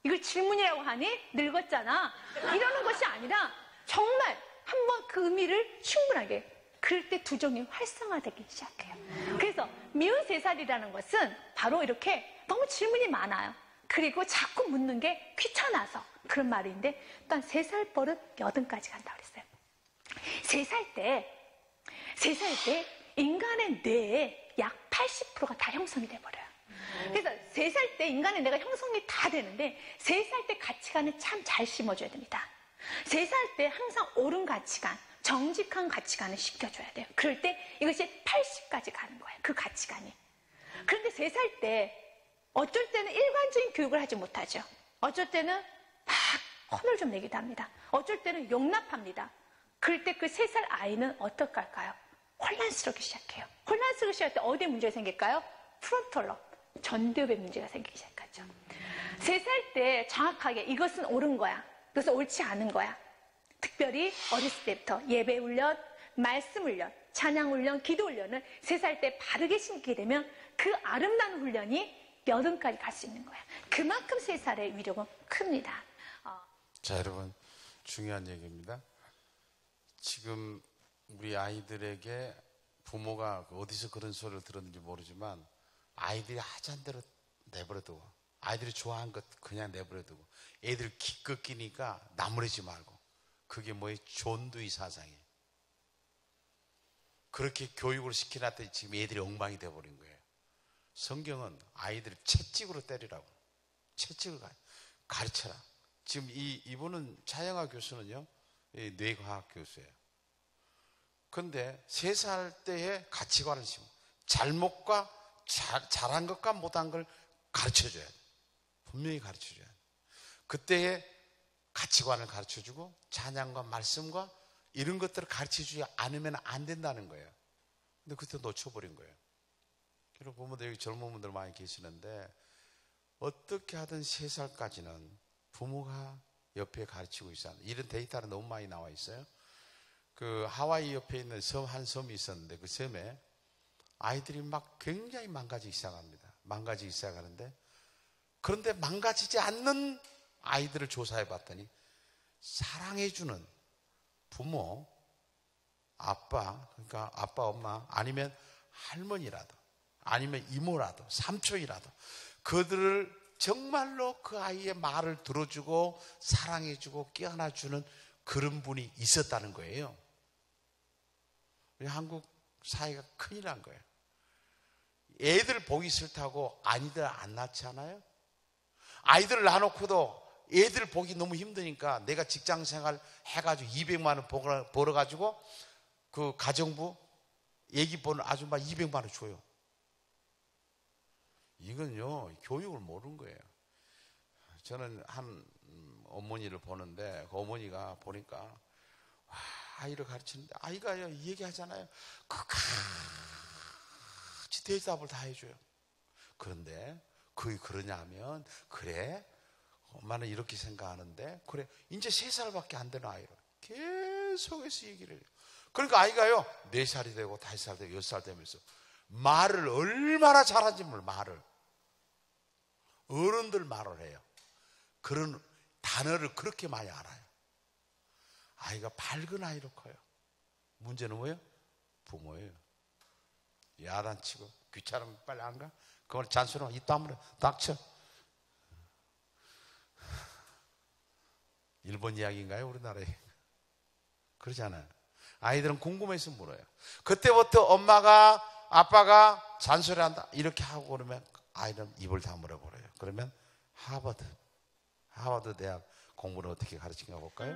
이걸 질문이라고 하니? 늙었잖아. 이러는 것이 아니라 정말 한번 그 의미를 충분하게, 그럴 때 두정이 활성화되기 시작해요. 그래서 미운 3살이라는 것은 바로 이렇게 너무 질문이 많아요. 그리고 자꾸 묻는 게 귀찮아서 그런 말인데, 일단 3살 버릇 여든까지 간다고 그랬어요. 3살 때 인간의 뇌의 약 80%가 다 형성이 돼버려요. 그래서 3살 때 인간의 뇌가 형성이 다 되는데 3살 때 가치관을 참 잘 심어줘야 됩니다. 3살 때 항상 옳은 가치관, 정직한 가치관을 시켜줘야 돼요. 그럴 때 이것이 80까지 가는 거예요. 그 가치관이. 그런데 3살 때 어쩔 때는 일관적인 교육을 하지 못하죠. 어쩔 때는 막 혼을 좀 내기도 합니다. 어쩔 때는 용납합니다. 그럴 때 그 3살 아이는 어떨까요? 혼란스럽기 시작해요. 혼란스럽기 시작할 때 어디에 문제가 생길까요? 프론털 럽, 전두엽에 문제가 생기기 시작하죠. 3살 때 정확하게 이것은 옳은 거야, 이것은 옳지 않은 거야. 특별히 어렸을 때부터 예배 훈련, 말씀 훈련, 찬양 훈련, 기도 훈련을 3살 때 바르게 심게 되면 그 아름다운 훈련이 여든까지 갈 수 있는 거야. 그만큼 3살의 위력은 큽니다. 자, 여러분, 중요한 얘기입니다. 지금 우리 아이들에게 부모가 어디서 그런 소리를 들었는지 모르지만 아이들이 하자는 대로 내버려두고 아이들이 좋아하는 것 그냥 내버려두고 애들 기껏 끼니까 나무라지 말고 그게 뭐예요? 존두의 사상이에요. 그렇게 교육을 시켜놨더니 지금 애들이 엉망이 돼버린 거예요. 성경은 아이들을 채찍으로 때리라고. 채찍을 가르쳐라. 지금 이분은 차영아 교수는요, 뇌과학 교수예요. 근데 3살 때의 가치관을 지금 잘못과 잘한 것과 못한 걸 가르쳐줘야 돼. 분명히 가르쳐줘야 돼. 그때의 가치관을 가르쳐주고 찬양과 말씀과 이런 것들을 가르쳐주지 않으면 안 된다는 거예요. 근데 그때 놓쳐버린 거예요. 여러분 부모들 여기 젊은 분들 많이 계시는데 어떻게 하든 3살까지는 부모가 옆에 가르치고 있어요. 이런 데이터가 너무 많이 나와 있어요. 그 하와이 옆에 있는 한 섬이 있었는데 그 섬에 아이들이 막 굉장히 망가지기 시작합니다. 망가지기 시작하는데 그런데 망가지지 않는 아이들을 조사해 봤더니 사랑해주는 부모, 아빠, 그러니까 아빠, 엄마 아니면 할머니라도 아니면 이모라도 삼촌이라도 그들을 정말로 그 아이의 말을 들어주고 사랑해주고 껴안아주는 그런 분이 있었다는 거예요. 우리 한국 사회가 큰일 난 거예요. 애들 보기 싫다고 아이들 안 낳잖아요. 아이들을 낳아놓고도 애들 보기 너무 힘드니까 내가 직장생활 해가지고 200만 원 벌어가지고 그 가정부 애기 보는 아줌마 200만 원 줘요. 이건요 교육을 모르는 거예요. 저는 한 어머니를 보는데 그 어머니가 보니까 와, 아이를 가르치는데 아이가요 얘기하잖아요. 끝까지 대답을 다 해줘요. 그런데 그게 그러냐면 그래 엄마는 이렇게 생각하는데 그래 이제 3살밖에 안 되는 아이를 계속해서 얘기를 해요. 그러니까 아이가요 4살이 되고 5살 되고 6살 되면서 말을 얼마나 잘하는지 몰라. 말을 어른들 말을 해요. 그런 단어를 그렇게 많이 알아요. 아이가 밝은 아이로 커요. 문제는 뭐예요? 부모예요. 야단치고 귀찮으면 빨리 안 가? 그걸 잔소리하면 입 다물어 닥쳐. 일본 이야기인가요? 우리나라에 그러잖아요. 아이들은 궁금해서 물어요. 그때부터 엄마가 아빠가 잔소리한다 이렇게 하고 그러면 아이는 입을 다물어 버려요. 그러면 하버드 대학 공부를 어떻게 가르치는가 볼까요?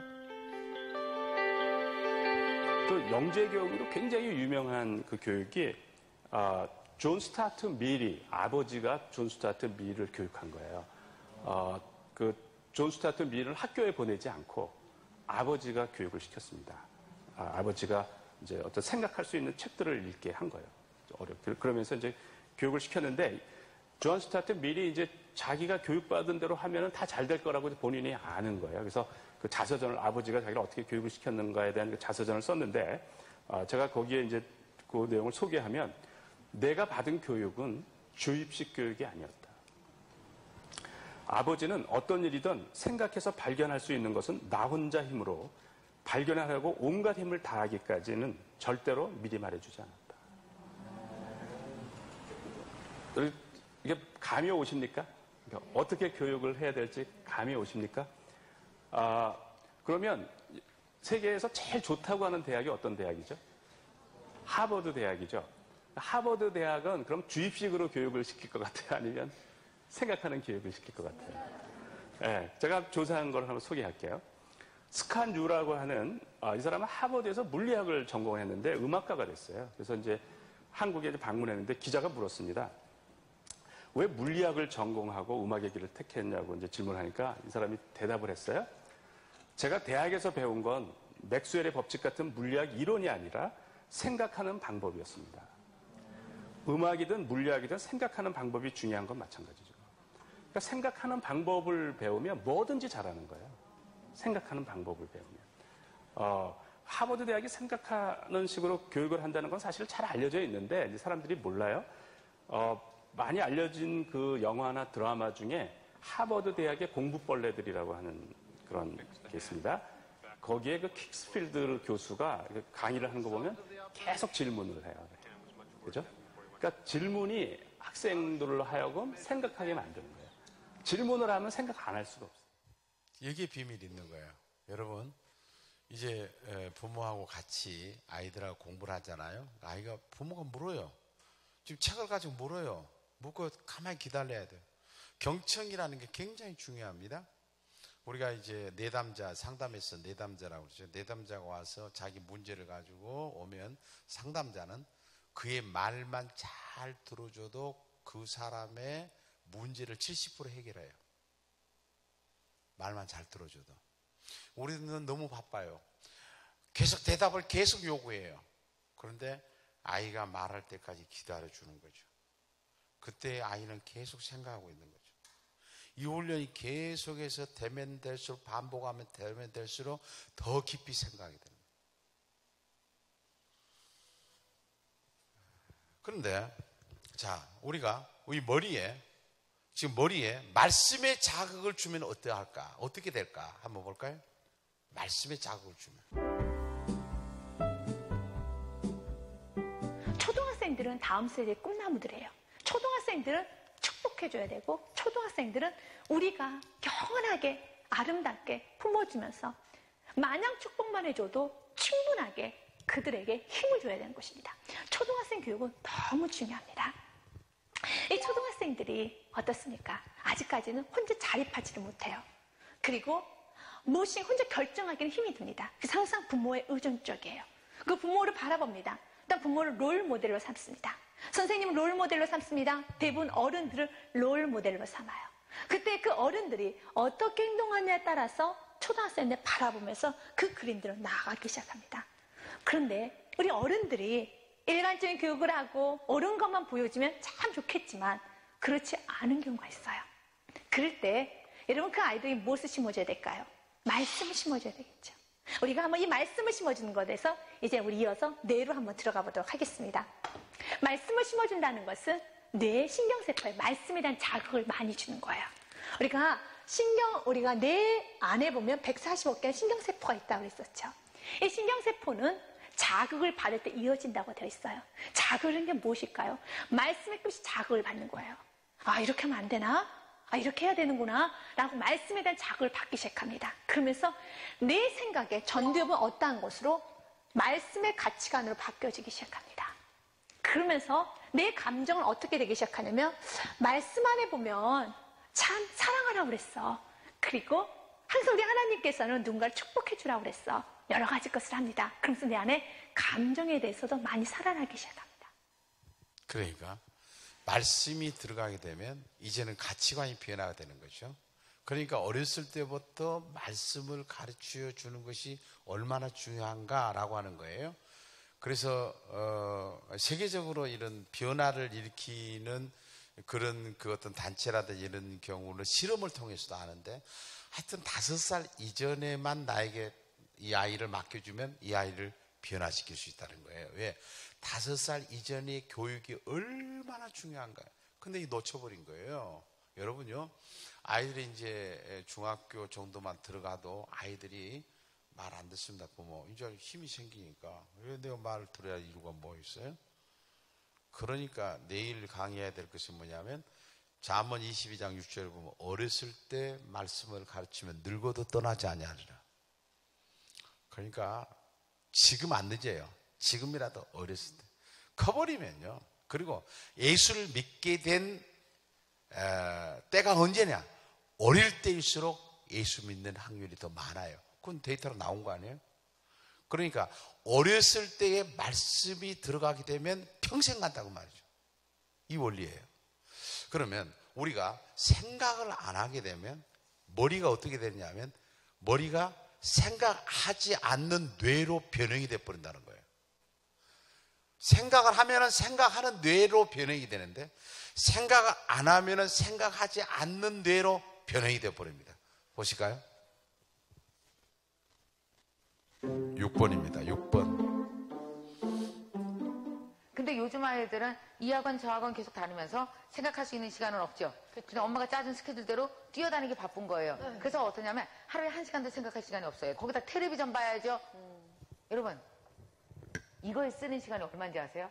또 영재 교육으로 굉장히 유명한 그 교육이 존 스타트 밀이 아버지가 존 스타트 밀을 교육한 거예요. 그 존 스타트 밀을 학교에 보내지 않고 아버지가 교육을 시켰습니다. 아버지가 이제 어떤 생각할 수 있는 책들을 읽게 한 거예요. 그러면서 이제 교육을 시켰는데 존 스타트 밀이 이제 자기가 교육받은 대로 하면은 다 잘 될 거라고 본인이 아는 거예요. 그래서 그 자서전을 아버지가 자기를 어떻게 교육을 시켰는가에 대한 그 자서전을 썼는데 제가 거기에 이제 그 내용을 소개하면 내가 받은 교육은 주입식 교육이 아니었다. 아버지는 어떤 일이든 생각해서 발견할 수 있는 것은 나 혼자 힘으로 발견하려고 온갖 힘을 다하기까지는 절대로 미리 말해주지 않았다. 이게 감이 오십니까? 어떻게 교육을 해야 될지 감이 오십니까? 그러면 세계에서 제일 좋다고 하는 대학이 어떤 대학이죠? 하버드 대학이죠. 하버드 대학은 그럼 주입식으로 교육을 시킬 것 같아요? 아니면 생각하는 교육을 시킬 것 같아요? 네, 제가 조사한 걸 한번 소개할게요. 스칸 유라고 하는 이 사람은 하버드에서 물리학을 전공했는데 음악가가 됐어요. 그래서 이제 한국에 방문했는데 기자가 물었습니다. 왜 물리학을 전공하고 음악의 길을 택했냐고 이제 질문하니까 이 사람이 대답을 했어요. 제가 대학에서 배운 건 맥스웰의 법칙 같은 물리학 이론이 아니라 생각하는 방법이었습니다. 음악이든 물리학이든 생각하는 방법이 중요한 건 마찬가지죠. 그러니까 생각하는 방법을 배우면 뭐든지 잘하는 거예요. 생각하는 방법을 배우면. 하버드 대학이 생각하는 식으로 교육을 한다는 건 사실 잘 알려져 있는데 이제 사람들이 몰라요. 많이 알려진 그 영화나 드라마 중에 하버드 대학의 공부벌레들이라고 하는 그런 게 있습니다. 거기에 그 킥스필드 교수가 강의를 하는 거 보면 계속 질문을 해요. 그죠? 그러니까 질문이 학생들로 하여금 생각하게 만드는 거예요. 질문을 하면 생각 안 할 수가 없어요. 여기에 비밀이 있는 거예요. 여러분, 이제 부모하고 같이 아이들하고 공부를 하잖아요. 아이가 부모가 물어요. 지금 책을 가지고 물어요. 묻고 가만히 기다려야 돼요. 경청이라는 게 굉장히 중요합니다. 우리가 이제 내담자, 상담에서 내담자라고 그러죠. 내담자가 와서 자기 문제를 가지고 오면 상담자는 그의 말만 잘 들어줘도 그 사람의 문제를 70% 해결해요. 말만 잘 들어줘도. 우리는 너무 바빠요. 계속 대답을 계속 요구해요. 그런데 아이가 말할 때까지 기다려주는 거죠. 그때 아이는 계속 생각하고 있는 거죠. 이 훈련이 계속해서 되면 될수록 반복하면 되면 될수록 더 깊이 생각하게 됩니다. 그런데 자, 우리가 우리 지금 머리에 말씀의 자극을 주면 어떠할까? 어떻게 될까? 한번 볼까요? 말씀의 자극을 주면. 초등학생들은 다음 세대의 꿈나무들이에요. 초등학생들은 축복해줘야 되고, 초등학생들은 우리가 영원하게 아름답게 품어주면서 마냥 축복만 해줘도 충분하게 그들에게 힘을 줘야 되는 것입니다. 초등학생 교육은 너무 중요합니다. 이 초등학생들이 어떻습니까? 아직까지는 혼자 자립하지를 못해요. 그리고 무엇이 혼자 결정하기는 힘이 듭니다. 그래서 항상 부모의 의존적이에요. 그 부모를 바라봅니다. 일단 부모를 롤 모델로 삼습니다. 선생님은 롤 모델로 삼습니다. 대부분 어른들을 롤 모델로 삼아요. 그때 그 어른들이 어떻게 행동하냐에 따라서 초등학생들 바라보면서 그 그림대로 나아가기 시작합니다. 그런데 우리 어른들이 일반적인 교육을 하고 옳은 것만 보여주면 참 좋겠지만 그렇지 않은 경우가 있어요. 그럴 때 여러분 그 아이들이 무엇을 심어줘야 될까요? 말씀을 심어줘야 되겠죠. 우리가 한번 이 말씀을 심어주는 것에 대해서 이제 우리 이어서 뇌로 한번 들어가 보도록 하겠습니다. 말씀을 심어준다는 것은 뇌 신경세포에 말씀에 대한 자극을 많이 주는 거예요. 우리가 뇌 안에 보면 145개의 신경세포가 있다고 그랬었죠. 이 신경세포는 자극을 받을 때 이어진다고 되어 있어요. 자극은 게 무엇일까요? 말씀에 끝이 자극을 받는 거예요. 아, 이렇게 하면 안 되나? 아, 이렇게 해야 되는구나. 라고 말씀에 대한 자극을 받기 시작합니다. 그러면서 내 생각의 전두엽은 어떠한 것으로 말씀의 가치관으로 바뀌어지기 시작합니다. 그러면서 내 감정은 어떻게 되기 시작하냐면 말씀 안에 보면 참 사랑하라고 그랬어. 그리고 항상 우리 하나님께서는 누군가를 축복해 주라고 그랬어. 여러 가지 것을 합니다. 그러면서 내 안에 감정에 대해서도 많이 살아나기 시작합니다. 그러니까 말씀이 들어가게 되면 이제는 가치관이 변화가 되는 거죠. 그러니까 어렸을 때부터 말씀을 가르쳐 주는 것이 얼마나 중요한가라고 하는 거예요. 그래서 세계적으로 이런 변화를 일으키는 그런 그 어떤 단체라든지 이런 경우는 실험을 통해서도 하는데, 하여튼 5살 이전에만 나에게 이 아이를 맡겨주면 이 아이를 변화시킬 수 있다는 거예요. 왜? 5살 이전의 교육이 얼마나 중요한가요? 근데 이 놓쳐버린 거예요. 여러분요, 아이들이 이제 중학교 정도만 들어가도 아이들이 말 안 듣습니다. 부모 이제 힘이 생기니까. 왜 내가 말을 들어야 할 이유가 뭐 있어요? 그러니까 내일 강의해야 될 것이 뭐냐면 잠언 22장 6절을 보면 어렸을 때 말씀을 가르치면 늙어도 떠나지 아니하리라. 그러니까 지금 안 늦어요. 지금이라도 어렸을 때. 커버리면요. 그리고 예수를 믿게 된 때가 언제냐? 어릴 때일수록 예수 믿는 확률이 더 많아요. 그건 데이터로 나온 거 아니에요? 그러니까 어렸을 때에 말씀이 들어가게 되면 평생 간다고 말이죠. 이 원리예요. 그러면 우리가 생각을 안 하게 되면 머리가 어떻게 되냐면 머리가 생각하지 않는 뇌로 변형이 돼버린다는 거예요. 생각을 하면은 생각하는 뇌로 변형이 되는데 생각을 안 하면은 생각하지 않는 뇌로 변형이 돼버립니다. 보실까요? 6번입니다. 6번. 근데 요즘 아이들은 이 학원 저 학원 계속 다니면서 생각할 수 있는 시간은 없죠. 그냥 엄마가 짜준 스케줄대로 뛰어다니기 바쁜 거예요. 그래서 어떠냐면 하루에 1시간도 생각할 시간이 없어요. 거기다 텔레비전 봐야죠. 여러분, 이거에 쓰는 시간이 얼마인지 아세요?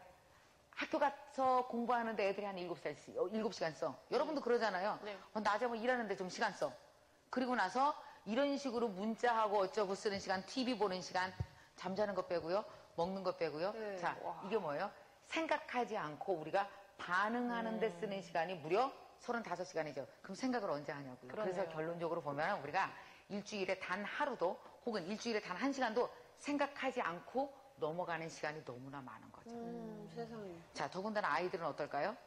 학교 가서 공부하는데 애들이 한 7시간 써. 여러분도 그러잖아요. 네. 낮에 뭐 일하는데 좀 시간 써. 그리고 나서 이런 식으로 문자하고 어쩌고 쓰는 시간, TV 보는 시간, 잠자는 것 빼고요. 먹는 것 빼고요. 네. 자, 이게 뭐예요? 생각하지 않고 우리가 반응하는 데 쓰는 시간이 무려 35시간이죠. 그럼 생각을 언제 하냐고요. 그러네요. 그래서 결론적으로 보면 우리가 일주일에 단 하루도 혹은 일주일에 단 1시간도 생각하지 않고 넘어가는 시간이 너무나 많은 거죠. 세상에. 자, 더군다나 아이들은 어떨까요?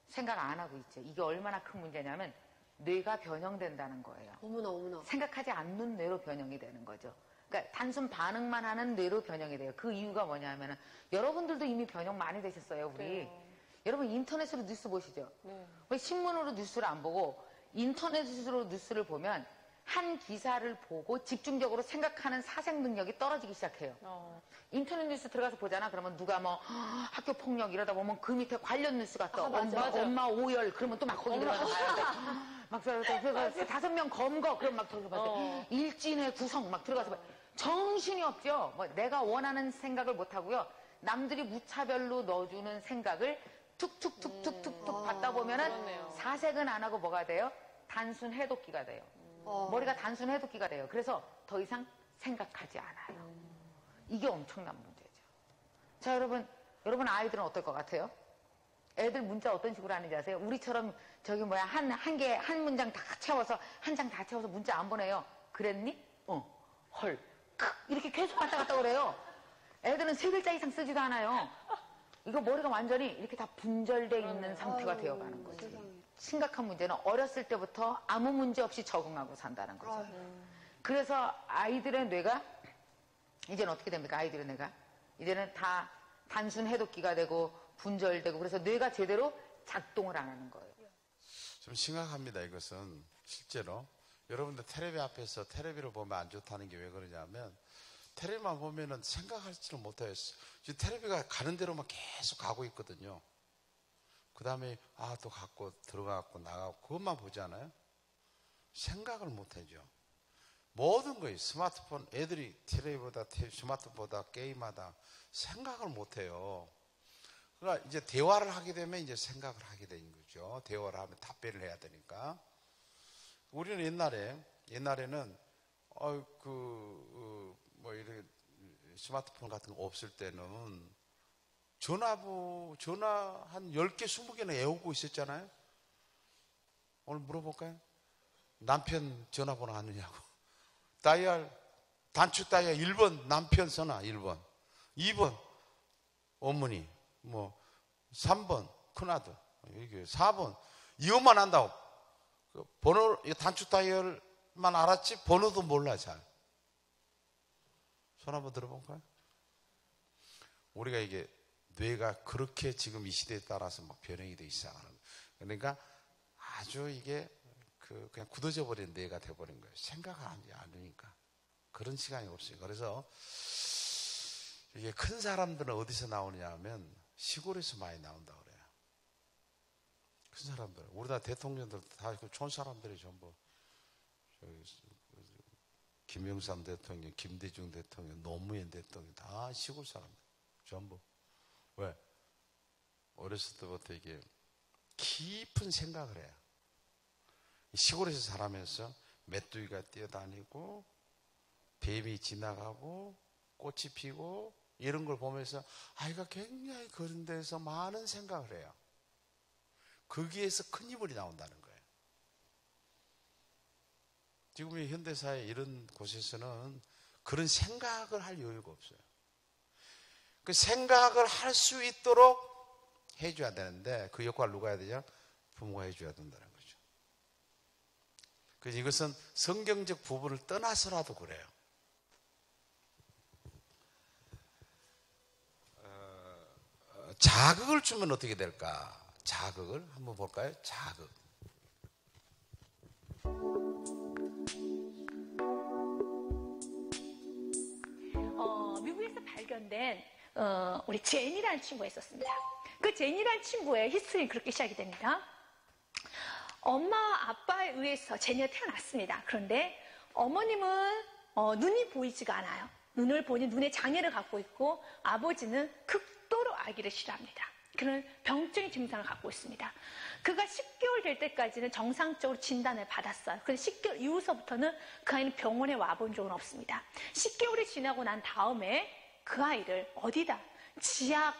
생각 안 하고 있죠. 이게 얼마나 큰 문제냐면 뇌가 변형된다는 거예요. 어머나. 생각하지 않는 뇌로 변형이 되는 거죠. 그러니까 단순 반응만 하는 뇌로 변형이 돼요. 그 이유가 뭐냐면은 여러분들도 이미 변형 많이 되셨어요, 우리. 여러분 인터넷으로 뉴스 보시죠. 왜 신문으로 뉴스를 안 보고 인터넷으로 뉴스를 보면 한 기사를 보고 집중적으로 생각하는 사색 능력이 떨어지기 시작해요. 인터넷 뉴스 들어가서 보잖아. 그러면 누가 뭐 학교 폭력 이러다 보면 그 밑에 관련 뉴스가 떠. 엄마 오열 그러면 또 막 거기 들어가서 봐야 돼. 막 들어가서 5명 검거 그럼 막 들어가서 봐야 돼. 일진의 구성 막 들어가서 봐야 돼. 정신이 없죠. 뭐 내가 원하는 생각을 못 하고요. 남들이 무차별로 넣어주는 생각을 툭툭툭툭툭툭 받다 보면은 사색은 안 하고 뭐가 돼요? 단순 해독기가 돼요. 머리가 단순 해독기가 돼요. 그래서 더 이상 생각하지 않아요. 이게 엄청난 문제죠. 자, 여러분 아이들은 어떨 것 같아요? 애들 문자 어떤 식으로 하는지 아세요? 우리처럼 한 문장 다 채워서 한 장 다 채워서 문자 안 보내요. 그랬니? 헐, 이렇게 계속 왔다 갔다 그래요. 애들은 3글자 이상 쓰지도 않아요. 이거 머리가 완전히 이렇게 다 분절돼 있는 상태가 되어가는 거지. 심각한 문제는 어렸을 때부터 아무 문제 없이 적응하고 산다는 거죠. 그래서 아이들의 뇌가 이제는 어떻게 됩니까? 아이들의 뇌가 이제는 다 단순 해독기가 되고 분절되고 그래서 뇌가 제대로 작동을 안 하는 거예요. 좀 심각합니다. 이것은 실제로 여러분들 텔레비 앞에서 텔레비를 보면 안 좋다는 게 왜 그러냐면 텔레비만 보면은 생각하지를 못해요. 지금 텔레비가 가는 대로만 계속 가고 있거든요. 그 다음에 또 갖고 들어가고 나가고 그것만 보잖아요. 생각을 못하죠. 모든 거예요. 스마트폰 애들이 텔레비보다 스마트폰보다 게임하다 생각을 못해요. 그러니까 이제 대화를 하게 되면 이제 생각을 하게 되는 거죠. 대화를 하면 답변을 해야 되니까. 우리는 옛날에는 뭐 이렇게 스마트폰 같은 거 없을 때는 전화 한 10개, 20개나 외우고 있었잖아요. 오늘 물어볼까요? 남편 전화번호 아느냐고. 단축 다이얼 1번 남편 전화 1번. 2번 어머니. 3번 큰아들. 4번 이것만 안다고. 번호 단축 다이얼만 알았지 번호도 몰라 잘. 손 한번 들어볼까요? 우리가 이게 뇌가 그렇게 지금 이 시대에 따라서 막 변형이 되기 시작하는 거예요. 그러니까 아주 이게 그냥 굳어져 버린 뇌가 돼버린 거예요. 생각을 하지 않으니까. 그런 시간이 없어요. 그래서 이게 큰 사람들은 어디서 나오느냐 하면 시골에서 많이 나온다고 그래요. 큰 사람들. 우리나라 대통령들 다 촌 사람들이 전부. 김영삼 대통령, 김대중 대통령, 노무현 대통령 다 시골 사람들. 전부. 왜? 어렸을 때부터 이게 깊은 생각을 해요. 시골에서 살아면서 메뚜기가 뛰어다니고 뱀이 지나가고 꽃이 피고 이런 걸 보면서 아이가 굉장히 그런 데서 많은 생각을 해요. 거기에서 큰 인물이 나온다는 거예요. 지금의 현대사회 이런 곳에서는 그런 생각을 할 여유가 없어요. 그 생각을 할 수 있도록 해줘야 되는데 그 역할을 누가 해야 되죠? 부모가 해줘야 된다는 거죠. 그래서 이것은 성경적 부분을 떠나서라도 그래요. 자극을 주면 어떻게 될까? 자극을 한번 볼까요? 자극. 미국에서 발견된 우리 제니라는 친구가 있었습니다. 그 제니라는 친구의 히스토리는 그렇게 시작이 됩니다. 엄마와 아빠에 의해서 제니가 태어났습니다. 그런데 어머님은 눈이 보이지가 않아요. 눈을 보니 눈에 장애를 갖고 있고 아버지는 극도로 아기를 싫어합니다. 그런 병적인 증상을 갖고 있습니다. 그가 10개월 될 때까지는 정상적으로 진단을 받았어요. 그래서 10개월 이후서부터는 그 아이는 병원에 와본 적은 없습니다. 10개월이 지나고 난 다음에 그 아이를 어디다 지하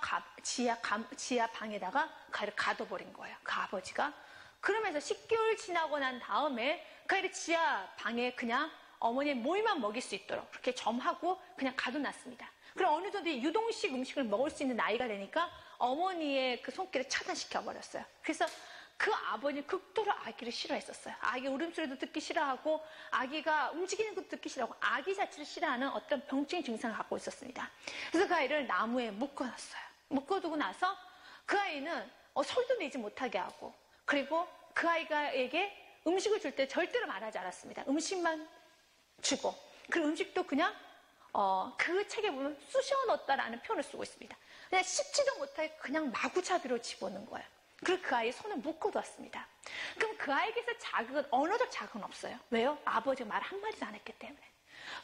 방에다가 그 아이를 가둬버린 거예요. 그 아버지가. 그러면서 10개월 지나고 난 다음에 그 아이를 지하 방에 그냥 어머니의 모이만 먹일 수 있도록 그렇게 점하고 그냥 가둬놨습니다. 그럼 어느 정도 유동식 음식을 먹을 수 있는 나이가 되니까 어머니의 그 손길을 차단시켜버렸어요. 그래서 그 아버지는 극도로 아기를 싫어했었어요. 아기 울음소리도 듣기 싫어하고 아기가 움직이는 것도 듣기 싫어하고 아기 자체를 싫어하는 어떤 병적인 증상을 갖고 있었습니다. 그래서 그 아이를 나무에 묶어놨어요. 묶어두고 나서 그 아이는 소리도 내지 못하게 하고 그리고 그 아이에게 음식을 줄 때 절대로 말하지 않았습니다. 음식만 주고 그 음식도 그냥 그 책에 보면 쑤셔 넣었다라는 표현을 쓰고 있습니다. 그냥 씹지도 못하게 그냥 마구잡이로 집어넣은 거예요. 그리고 그 아이의 손을 묶어두었습니다. 그럼 그 아이에게서 자극은 언어적 자극은 없어요. 왜요? 아버지가 말 한마디도 안 했기 때문에.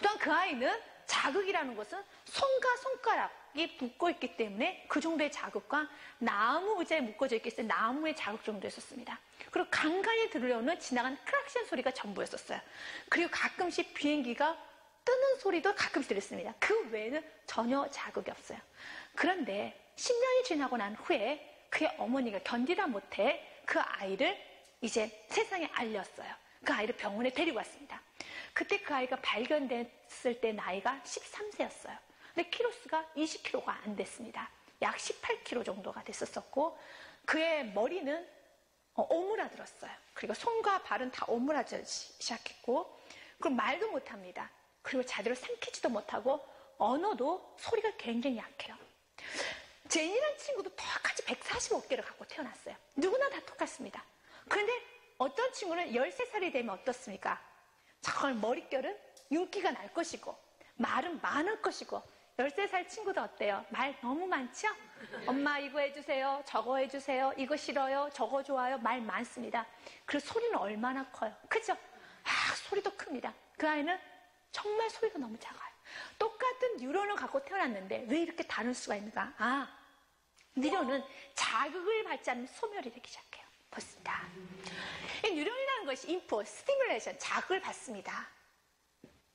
또한 그 아이는 자극이라는 것은 손과 손가락이 붙고 있기 때문에 그 정도의 자극과 나무 의자에 묶어져 있기 때문에 나무의 자극 정도였었습니다. 그리고 간간히 들으려는 지나가는 크락션 소리가 전부였었어요. 그리고 가끔씩 비행기가 뜨는 소리도 가끔씩 들렸습니다. 그 외에는 전혀 자극이 없어요. 그런데 10년이 지나고 난 후에 그의 어머니가 견디다 못해 그 아이를 이제 세상에 알렸어요. 그 아이를 병원에 데리고 왔습니다. 그때 그 아이가 발견됐을 때 나이가 13세였어요. 근데 키로수가 20kg가 안 됐습니다. 약 18kg 정도가 됐었고 그의 머리는 오므라들었어요. 그리고 손과 발은 다 오므라지기 시작했고 그리고 말도 못합니다. 그리고 자대로 삼키지도 못하고 언어도 소리가 굉장히 약해요. 제인이라는 친구도 똑같이 145개를 갖고 태어났어요. 누구나 다 똑같습니다. 그런데 어떤 친구는 13살이 되면 어떻습니까? 정말 머릿결은 윤기가 날 것이고 말은 많을 것이고 13살 친구도 어때요? 말 너무 많죠? 엄마 이거 해주세요. 저거 해주세요. 이거 싫어요. 저거 좋아요. 말 많습니다. 그리고 소리는 얼마나 커요. 그죠? 소리도 큽니다. 그 아이는 정말 소리가 너무 작아요. 똑같은 뉴런을 갖고 태어났는데 왜 이렇게 다를 수가 있는가? 뉴런은 자극을 받지 않으면 소멸이 되기 시작해요. 보습니다. 이 뉴런이라는 것이 인풋, 스티뮬레이션, 자극을 받습니다.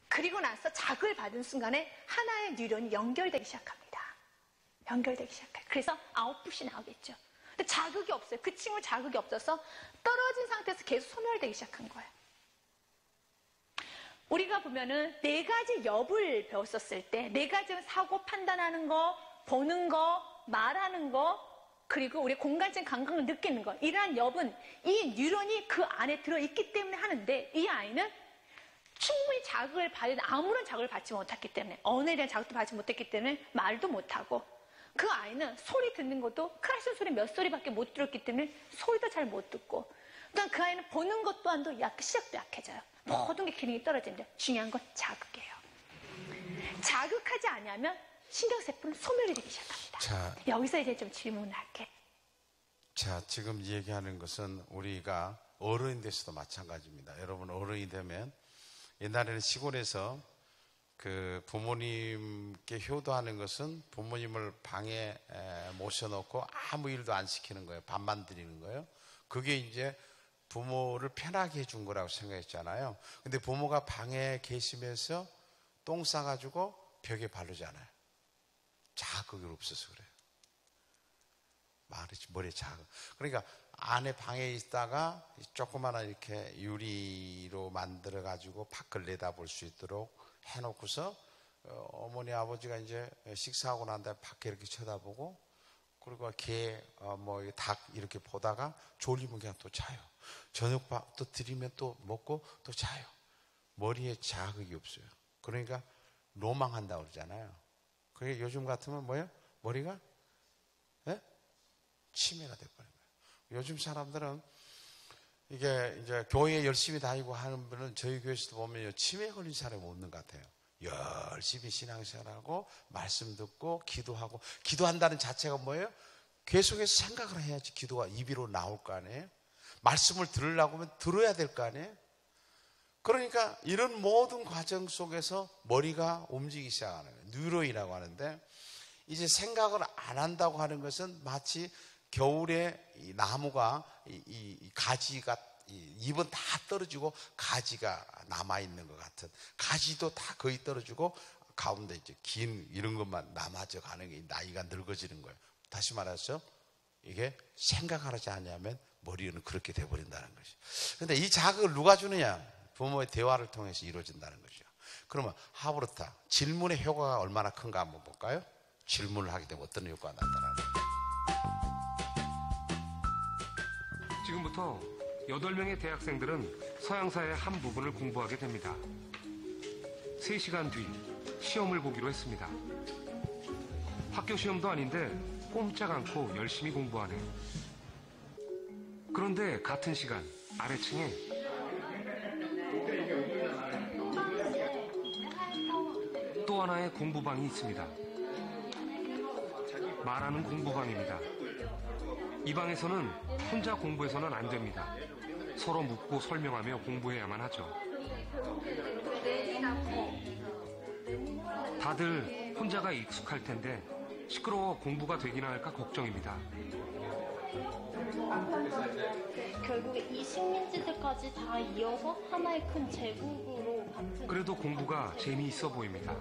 그리고 나서 자극을 받은 순간에 하나의 뉴런이 연결되기 시작합니다. 연결되기 시작해요. 그래서 아웃풋이 나오겠죠. 근데 자극이 없어요. 그 친구 자극이 없어서 떨어진 상태에서 계속 소멸되기 시작한 거예요. 우리가 보면은 4가지 엽을 배웠었을 때 4가지는 사고 판단하는 거, 보는 거, 말하는 거, 그리고 우리 공간적 감각을 느끼는 거. 이러한 엽은 이 뉴런이 그 안에 들어있기 때문에 하는데 이 아이는 충분히 자극을 받는 아무런 자극을 받지 못했기 때문에 언어에 대한 자극도 받지 못했기 때문에 말도 못하고 그 아이는 소리 듣는 것도 크라션 소리 몇 소리밖에 못 들었기 때문에 소리도 잘 못 듣고 또한 그 아이는 보는 것 또한도 시력도 약해져요. 모든 게 기능이 떨어집니다. 중요한 건 자극이에요. 자극하지 않으면 신경세포는 소멸이 되기 시작합니다. 자, 여기서 이제 좀 질문을 할게. 자, 지금 얘기하는 것은 우리가 어른이 돼서도 마찬가지입니다. 여러분 어른이 되면 옛날에는 시골에서 그 부모님께 효도하는 것은 부모님을 방에 모셔놓고 아무 일도 안 시키는 거예요. 밥만 드리는 거예요. 그게 이제 부모를 편하게 해준 거라고 생각했잖아요. 근데 부모가 방에 계시면서 똥 싸가지고 벽에 바르잖아요. 자극이 없어서 그래요. 말이지 머리에 자극. 그러니까 안에 방에 있다가 조그마한 이렇게 유리로 만들어 가지고 밖을 내다볼 수 있도록 해놓고서 어머니 아버지가 이제 식사하고 난 다음에 밖에 이렇게 쳐다보고 그리고 개 닭 이렇게 보다가 졸리면 그냥 또 자요. 저녁밥 또 드리면 또 먹고 또 자요. 머리에 자극이 없어요. 그러니까 로망한다고 그러잖아요. 그게 요즘 같으면 뭐예요? 머리가 치매가 돼버린 거예요. 요즘 사람들은 이게 이제 교회에 열심히 다니고 하는 분은 저희 교회에서도 보면 치매 걸린 사람이 없는 것 같아요. 열심히 신앙생활하고 말씀 듣고 기도하고 기도한다는 자체가 뭐예요? 계속해서 생각을 해야지 기도가 입으로 나올 거 아니에요? 말씀을 들으려고 하면 들어야 될 거 아니에요? 그러니까 이런 모든 과정 속에서 머리가 움직이기 시작하는 거예요. 뉴런이라고 하는데, 이제 생각을 안 한다고 하는 것은 마치 겨울에 이 나무가 이 가지가 잎은 다 떨어지고 가지가 남아있는 것 같은, 가지도 다 거의 떨어지고 가운데 이제 긴 이런 것만 남아져 가는 게 나이가 늙어지는 거예요. 다시 말해서 이게 생각하지 않으면 머리는 그렇게 돼버린다는 것이죠. 그런데 이 자극을 누가 주느냐? 부모의 대화를 통해서 이루어진다는 거죠. 그러면 하브르타 질문의 효과가 얼마나 큰가 한번 볼까요? 질문을 하게 되면 어떤 효과가 나타나는지. 지금부터 8명의 대학생들은 서양사의 한 부분을 공부하게 됩니다. 3시간 뒤 시험을 보기로 했습니다. 학교 시험도 아닌데 꼼짝 않고 열심히 공부하네요. 그런데 같은 시간 아래층에 또 하나의 공부방이 있습니다. 말하는 공부방입니다. 이 방에서는 혼자 공부해서는 안 됩니다. 서로 묻고 설명하며 공부해야만 하죠. 다들 혼자가 익숙할 텐데 시끄러워 공부가 되기나 할까 걱정입니다. 결국에 이 식민지들까지 다 이어서 하나의 큰 제국으로 같은. 그래도 공부가 재미있어 보입니다.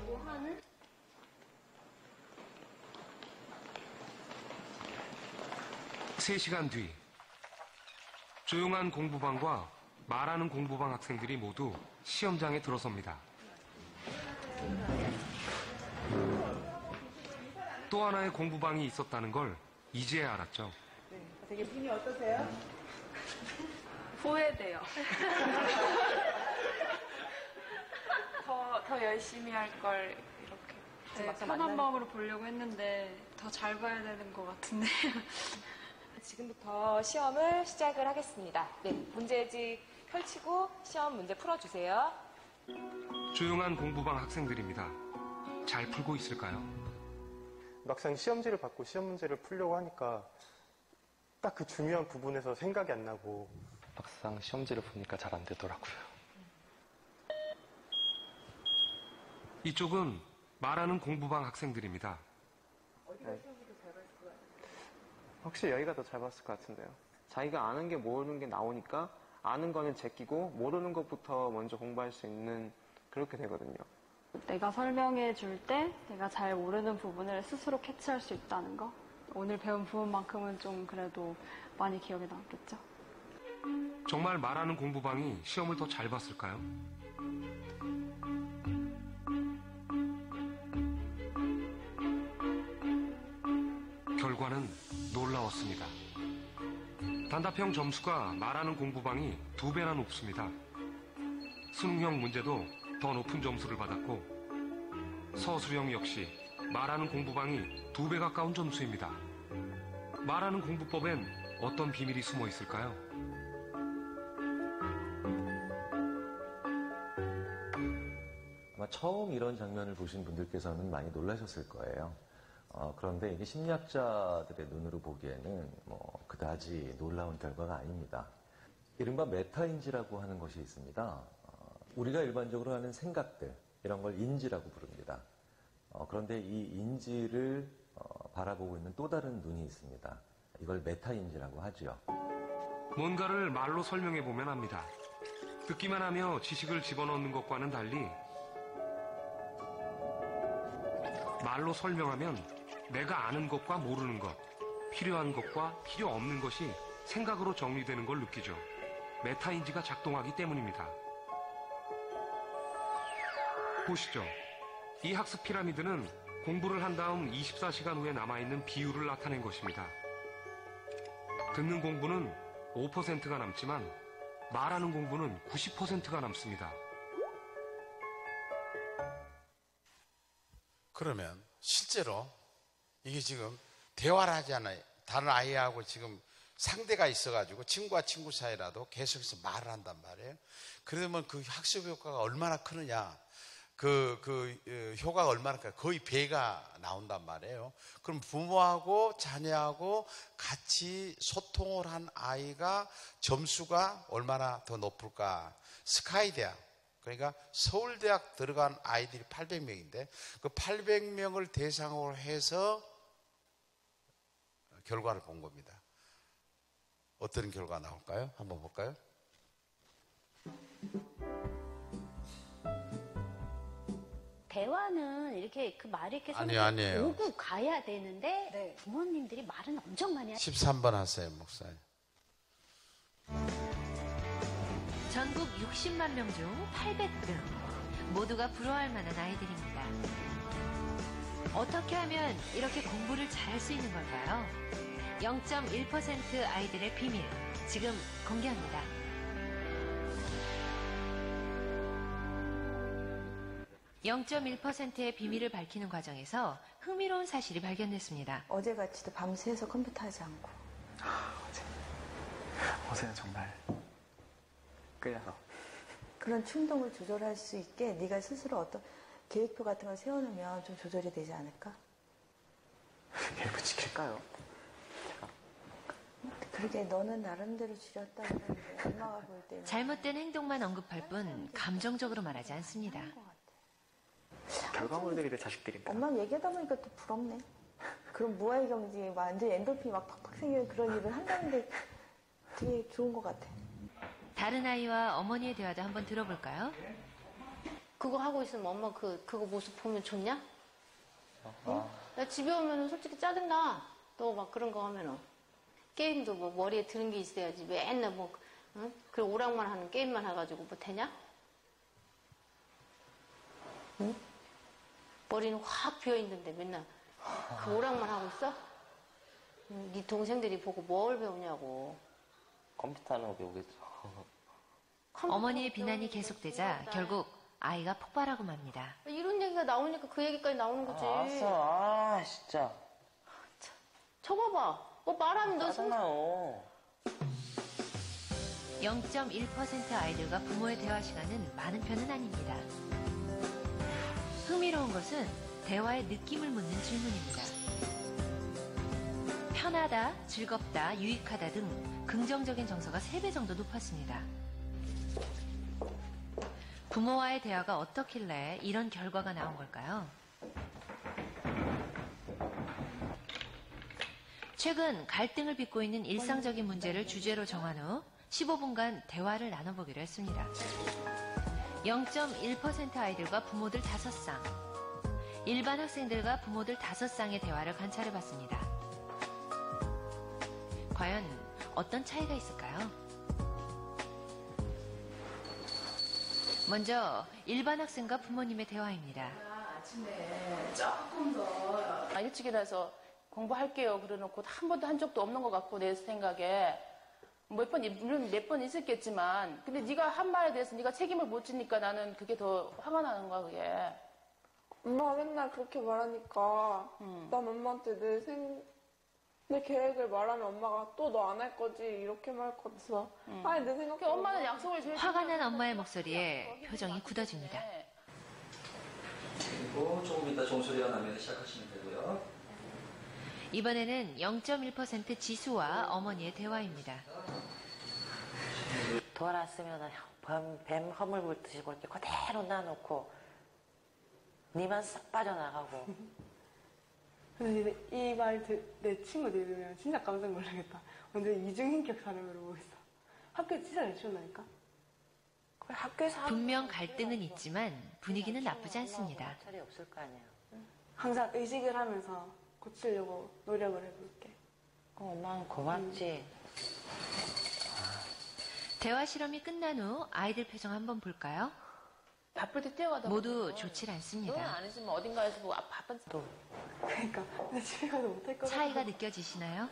3시간 뒤 조용한 공부방과 말하는 공부방 학생들이 모두 시험장에 들어섭니다. 또 하나의 공부방이 있었다는 걸 이제야 알았죠. 네, 되게 분이 어떠세요? 후회돼요. 더 열심히 할 걸 이렇게 막상 편한 만나니까. 마음으로 보려고 했는데 더 잘 봐야 되는 것 같은데. 지금부터 시험을 시작을 하겠습니다. 네, 문제집 펼치고 시험 문제 풀어주세요. 조용한 공부방 학생들입니다. 잘 풀고 있을까요? 막상 시험지를 받고 시험 문제를 풀려고 하니까 딱 그 중요한 부분에서 생각이 안 나고 막상 시험지를 보니까 잘 안 되더라고요. 이쪽은 말하는 공부방 학생들입니다. 네. 확실히 여기가 더 잘 봤을 것 같은데요. 자기가 아는 게 모르는 게 나오니까 아는 거는 제끼고 모르는 것부터 먼저 공부할 수 있는 그렇게 되거든요. 내가 설명해 줄 때 내가 잘 모르는 부분을 스스로 캐치할 수 있다는 거. 오늘 배운 부분만큼은 좀 그래도 많이 기억에 남겠죠. 정말 말하는 공부방이 시험을 더 잘 봤을까요? 결과는 놀라웠습니다. 단답형 점수가 말하는 공부방이 2배나 높습니다. 수능형 문제도 더 높은 점수를 받았고 서술형 역시 말하는 공부방이 2배 가까운 점수입니다. 말하는 공부법엔 어떤 비밀이 숨어 있을까요? 아마 처음 이런 장면을 보신 분들께서는 많이 놀라셨을 거예요. 그런데 이게 심리학자들의 눈으로 보기에는 그다지 놀라운 결과가 아닙니다. 이른바 메타인지라고 하는 것이 있습니다. 우리가 일반적으로 하는 생각들, 이런 걸 인지라고 부릅니다. 그런데 이 인지를 바라보고 있는 또 다른 눈이 있습니다. 이걸 메타인지라고 하죠. 뭔가를 말로 설명해보면 압니다. 듣기만 하며 지식을 집어넣는 것과는 달리 말로 설명하면 내가 아는 것과 모르는 것, 필요한 것과 필요 없는 것이 생각으로 정리되는 걸 느끼죠. 메타인지가 작동하기 때문입니다. 보시죠. 이 학습 피라미드는 공부를 한 다음 24시간 후에 남아있는 비율을 나타낸 것입니다. 듣는 공부는 5%가 남지만 말하는 공부는 90%가 남습니다. 그러면 실제로 이게 지금 대화를 하지 않아요. 다른 아이하고 지금 상대가 있어가지고 친구와 친구 사이라도 계속해서 말을 한단 말이에요. 그러면 그 학습 효과가 얼마나 크느냐. 효과가 얼마나 크냐. 거의 배가 나온단 말이에요. 그럼 부모하고 자녀하고 같이 소통을 한 아이가 점수가 얼마나 더 높을까. 스카이 대학, 그러니까 서울대학 들어간 아이들이 800명인데 그 800명을 대상으로 해서 결과를 본 겁니다. 어떤 결과 나올까요? 한번 볼까요? 대화는 이렇게 그 말이 이렇게 아니에요. 오고 가야 되는데 부모님들이 말은 엄청 많이 하시죠. 13번 하세요, 목사님. 전국 60만 명 중 800등. 모두가 부러워할 만한 아이들입니다. 어떻게 하면 이렇게 공부를 잘할 수 있는 걸까요? 0.1% 아이들의 비밀, 지금 공개합니다. .1%의 비밀을 밝히는 과정에서 흥미로운 사실이 발견됐습니다. 어제같이도 밤새서 컴퓨터 하지 않고. 어제는 정말 끌려서. 그런 충동을 조절할 수 있게 네가 스스로 어떤 계획표 같은 걸 세워놓으면 좀 조절이 되지 않을까? 계획표 지킬까요? 그러게 너는 나름대로 줄였다 그러는데 엄마가 볼 때는 잘못된 행동만 언급할 뿐 감정적으로 말하지 않습니다. 결과물들이 내 자식들인가? 엄마 얘기하다 보니까 또 부럽네. 그런 무아의 경지 완전 엔돌핀이 막 팍팍 생기는 그런 일을 한다는데 되게 좋은 것 같아. 다른 아이와 어머니의 대화도 한번 들어볼까요? 그거 하고 있으면 엄마 그거 모습 보면 좋냐? 응? 나 집에 오면 솔직히 짜증나. 너 막 그런 거 하면은. 게임도 뭐 머리에 드는 게 있어야지. 맨날 뭐, 응? 그 오락만 하는 게임만 해가지고 뭐 되냐? 응? 머리는 확 비어있는데 맨날 그 오락만 하고 있어? 응? 네 동생들이 보고 뭘 배우냐고. 컴퓨터는 배우겠죠. 어머니의 비난이 계속되자 결국 아이가 폭발하고 맙니다. 이런 얘기가 나오니까 그 얘기까지 나오는 거지. 알았어. 진짜. 쳐봐봐. 뭐 말하면 너 짜증나요. 0.1% 아이들과 부모의 대화 시간은 많은 편은 아닙니다. 흥미로운 것은 대화의 느낌을 묻는 질문입니다. 편하다, 즐겁다, 유익하다 등 긍정적인 정서가 3배 정도 높았습니다. 부모와의 대화가 어떻길래 이런 결과가 나온 걸까요? 최근 갈등을 빚고 있는 일상적인 문제를 주제로 정한 후 15분간 대화를 나눠보기로 했습니다. 0.1% 아이들과 부모들 5쌍, 일반 학생들과 부모들 5쌍의 대화를 관찰해봤습니다. 과연 어떤 차이가 있을까요? 먼저 일반 학생과 부모님의 대화입니다. 아침에 조금 더 일찍 일어나서 공부할게요. 그래놓고 한 번도 한 적도 없는 것 같고 내 생각에 몇 번 있었겠지만 근데 네가 한 말에 대해서 네가 책임을 못 지니까 나는 그게 더 화가 나는 거야 그게. 엄마가 맨날 그렇게 말하니까 난 엄마한테 내 계획을 말하면 엄마가 또 너 안 할 거지 이렇게 말할 것 같아서 아니 내 생각에 엄마는 약속을 제일 화가 난 엄마의 목소리에 표정이 굳어집니다. 그리고 조금 이따 종소리가 나면 시작하시면 되고요. 이번에는 0.1% 지수와 어머니의 대화입니다. 돌았으면 뱀 허물 굴듯이 그렇게 그대로 놔놓고 니만 싹 빠져나가고. 근데 이 말 내 친구들 들으면 진짜 깜짝 놀라겠다. 완전 이중인격 사람으로 보고 있어. 학교에 진짜 열심히 온다니까. 학교에서 분명 갈등은 있지만 분위기는 나쁘지 않습니다. 차례 없을 거 아니야. 항상 의식을 하면서 고치려고 노력을 해볼게. 엄마는 고맙지. 대화 실험이 끝난 후 아이들 표정 한번 볼까요? 바쁠 때 뛰어가다 모두 좋질 않습니다. 너는 안 했으면 어딘가에서 뭐 바쁜 또. 그러니까 나 집에 가서 못할 거야. 차이가 느껴지시나요?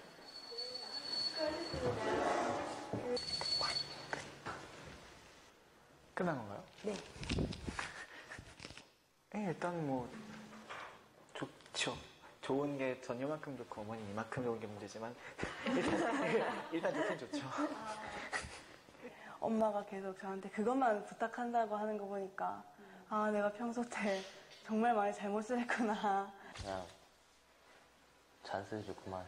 끝난 건가요? 네. 일단 뭐 좋죠. 좋은 게 전 요만큼 좋고 어머니 이만큼 좋은 게 문제지만 일단 좋긴 좋죠. 엄마가 계속 저한테 그것만 부탁한다고 하는 거 보니까 아 내가 평소 때 정말 많이 잘못을 했구나. 그냥 잔소리 좋구만.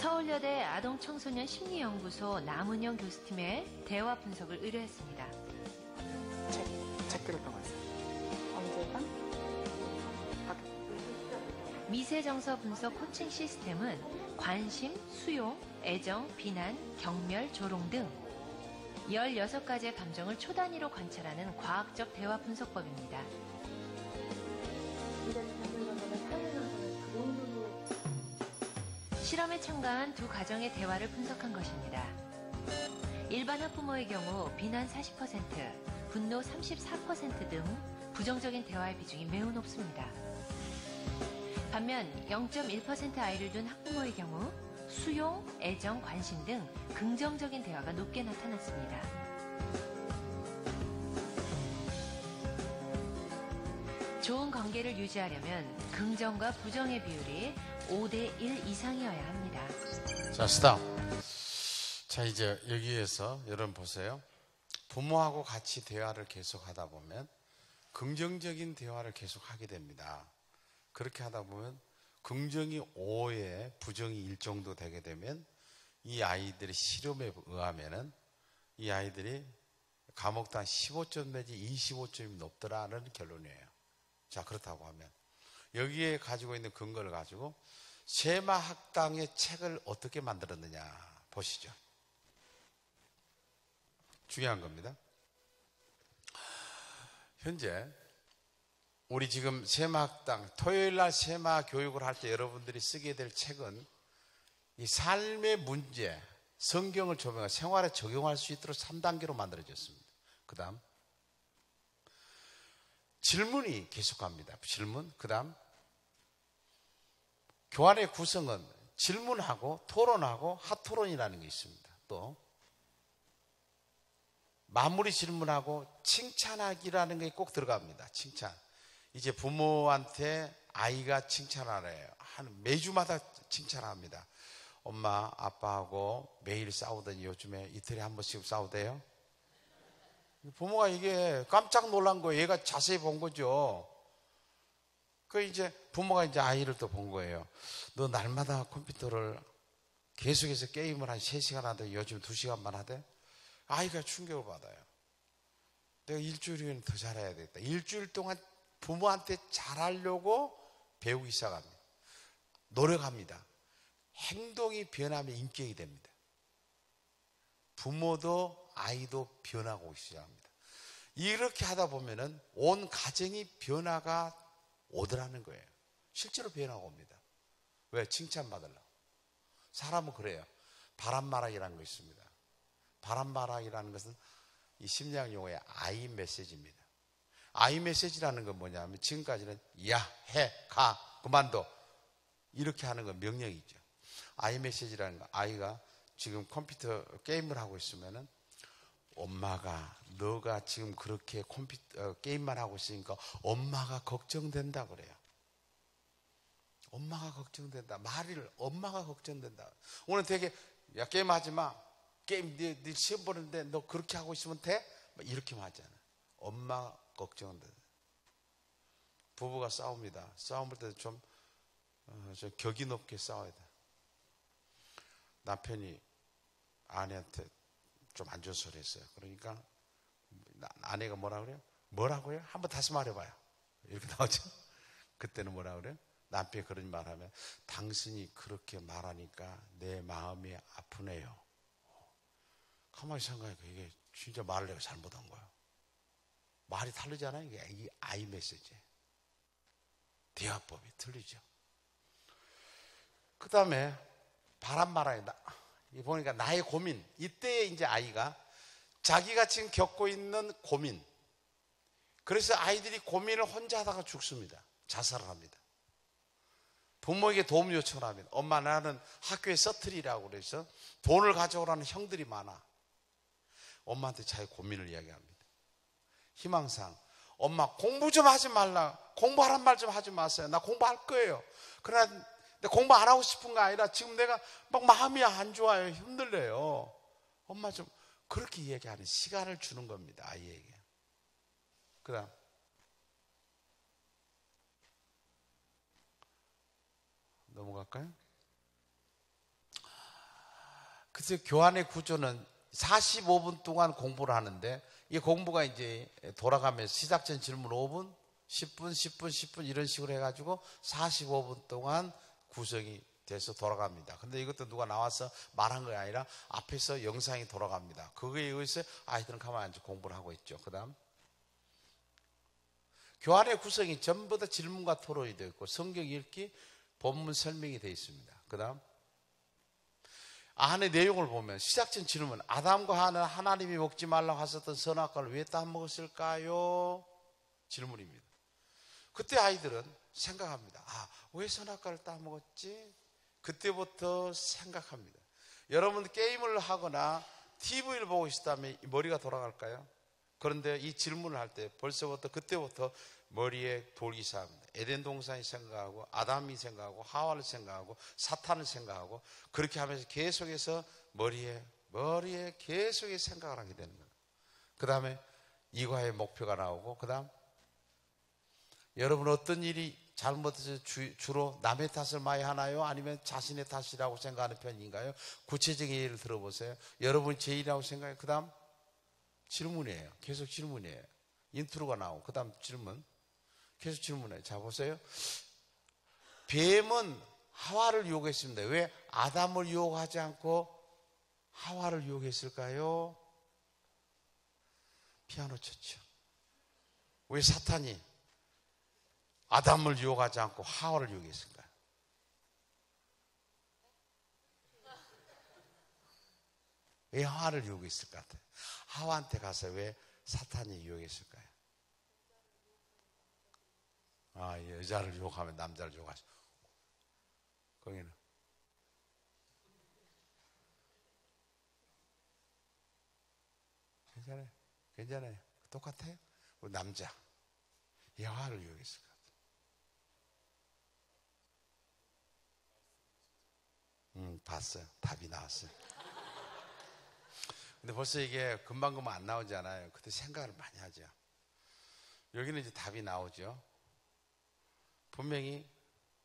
서울여대 아동청소년 심리연구소 남은영 교수팀의 대화 분석을 의뢰했습니다. 책들을 평가했어요. 언제가? 미세정서 분석 코칭 시스템은 관심, 수용, 애정, 비난, 경멸, 조롱 등 16가지의 감정을 초단위로 관찰하는 과학적 대화 분석법입니다. 실험에 참가한 두 가정의 대화를 분석한 것입니다. 일반 학부모의 경우 비난 40%, 분노 34% 등 부정적인 대화의 비중이 매우 높습니다. 반면 0.1% 아이를 둔 학부모의 경우 수용, 애정, 관심 등 긍정적인 대화가 높게 나타났습니다. 좋은 관계를 유지하려면 긍정과 부정의 비율이 5대1 이상이어야 합니다. 자, 스탑. 자, 이제 여기에서 여러분 보세요. 부모하고 같이 대화를 계속 하다 보면 긍정적인 대화를 계속 하게 됩니다. 그렇게 하다 보면 긍정이 5에 부정이 1 정도 되게 되면 이 아이들의 실험에 의하면은 이 아이들이 과목도 한 15점 내지 25점이 높더라는 결론이에요. 자, 그렇다고 하면 여기에 가지고 있는 근거를 가지고 세마학당의 책을 어떻게 만들었느냐 보시죠. 중요한 겁니다. 현재 우리 지금 세마학당 토요일날 세마 교육을 할 때 여러분들이 쓰게 될 책은 이 삶의 문제, 성경을 조명하고 생활에 적용할 수 있도록 3단계로 만들어졌습니다. 그 다음 질문이 계속합니다. 질문. 그 다음 교환의 구성은 질문하고 토론하고 핫토론이라는 게 있습니다. 또 마무리 질문하고 칭찬하기라는 게 꼭 들어갑니다. 칭찬. 이제 부모한테 아이가 칭찬하래요. 매주마다 칭찬합니다. 엄마, 아빠하고 매일 싸우더니 요즘에 이틀에 한 번씩 싸우대요. 부모가 이게 깜짝 놀란 거예요. 얘가 자세히 본 거죠. 그 이제 부모가 이제 아이를 또 본 거예요. 너 날마다 컴퓨터를 계속해서 게임을 한 3시간 하되 요즘 2시간만 하대? 아이가 충격을 받아요. 내가 일주일이면 더 잘해야 되겠다. 일주일 동안 부모한테 잘하려고 배우기 시작합니다. 노력합니다. 행동이 변하면 인격이 됩니다. 부모도 아이도 변하고 시작합니다. 이렇게 하다 보면은 온 가정이 변화가 오더라는 거예요. 실제로 변화가 옵니다. 왜? 칭찬받으려고. 사람은 그래요. 바람마락이라는 거 있습니다. 바람마락이라는 것은 이 심리학 용어의 아이 메시지입니다. 아이 메시지라는 건 뭐냐면 지금까지는 야, 해, 가, 그만둬 이렇게 하는 건 명령이죠. 아이 메시지라는 건 아이가 지금 컴퓨터 게임을 하고 있으면은 엄마가 너가 지금 그렇게 컴퓨터 게임만 하고 있으니까 엄마가 걱정된다 그래요. 엄마가 걱정된다. 말을 엄마가 걱정된다. 오늘 되게 야 게임하지 마. 게임 네 시험 보는데 너 그렇게 하고 있으면 돼? 이렇게만 하잖아. 엄마 걱정된다. 부부가 싸웁니다. 싸움을 때 좀 격이 높게 싸워야 돼. 남편이 아내한테 좀 안 좋은 소리 했어요. 그러니까 아내가 뭐라 그래요? 뭐라고요? 한번 다시 말해봐요. 이렇게 나오죠. 그때는 뭐라 그래요? 남편이 그런 말하면 당신이 그렇게 말하니까 내 마음이 아프네요. 가만히 생각하니까 이게 진짜 말을 내가 잘못한 거야. 말이 다르잖아요. 이게 아이 메시지. 대화법이 틀리죠. 그 다음에 바람마라이다. 보니까 나의 고민. 이때 이제 아이가 자기가 지금 겪고 있는 고민. 그래서 아이들이 고민을 혼자 하다가 죽습니다. 자살을 합니다. 부모에게 도움 요청을 합니다. 엄마 나는 학교에 서틀이라고 그래서 돈을 가져오라는 형들이 많아. 엄마한테 자기 고민을 이야기합니다. 희망사항. 엄마 공부 좀 하지 말라. 공부하란 말 좀 하지 마세요. 나 공부할 거예요. 그러나 공부 안 하고 싶은 거 아니라 지금 내가 막 마음이 안 좋아요. 힘들래요. 엄마 좀 그렇게 얘기하는 시간을 주는 겁니다. 아이에게. 그 다음 넘어갈까요? 그래서 교환의 구조는 45분 동안 공부를 하는데 이 공부가 이제 돌아가면서 시작 전 질문 5분, 10분, 10분, 10분 이런 식으로 해가지고 45분 동안 구성이 돼서 돌아갑니다. 근데 이것도 누가 나와서 말한 게 아니라 앞에서 영상이 돌아갑니다. 그거에 의해서 아이들은 가만히 앉아 공부를 하고 있죠. 그 다음 교환의 구성이 전부 다 질문과 토론이 되어 있고 성경 읽기, 본문 설명이 되어 있습니다. 그 다음 안의 내용을 보면 시작전 질문, 아담과 하와는 하나님이 먹지 말라고 하셨던 선악과를 왜 따먹었을까요? 질문입니다. 그때 아이들은 생각합니다. 왜 선악과를 따먹었지? 그때부터 생각합니다. 여러분 게임을 하거나 TV를 보고 있다면 머리가 돌아갈까요? 그런데 이 질문을 할 때 벌써부터 그때부터 머리에 돌기 시작합니다. 에덴 동산이 생각하고 아담이 생각하고 하와를 생각하고 사탄을 생각하고 그렇게 하면서 계속해서 머리에 계속해서 생각을 하게 되는 거예요. 그 다음에 이과의 목표가 나오고 그 다음 여러분 어떤 일이 잘못해서 주로 남의 탓을 많이 하나요? 아니면 자신의 탓이라고 생각하는 편인가요? 구체적인 예를 들어보세요. 여러분이 제 일이라고 생각해요. 그 다음 질문이에요. 계속 질문이에요. 인트로가 나오고 그 다음 질문 계속 질문해요. 자 보세요. 뱀은 하와를 유혹했습니다. 왜 아담을 유혹하지 않고 하와를 유혹했을까요? 피아노 쳤죠. 왜 사탄이 아담을 유혹하지 않고 하와를 유혹했을까요? 왜 하와를 유혹했을 것 같아요? 하와한테 가서 왜 사탄이 유혹했을까요? 여자를 유혹하면 남자를 유혹하죠. 거기는 괜찮아요. 똑같아요. 우리 남자 여하를 유혹했을 것 같아요. 봤어요. 답이 나왔어요. 근데 벌써 이게 금방 안 나오잖아요. 그때 생각을 많이 하죠. 여기는 이제 답이 나오죠. 분명히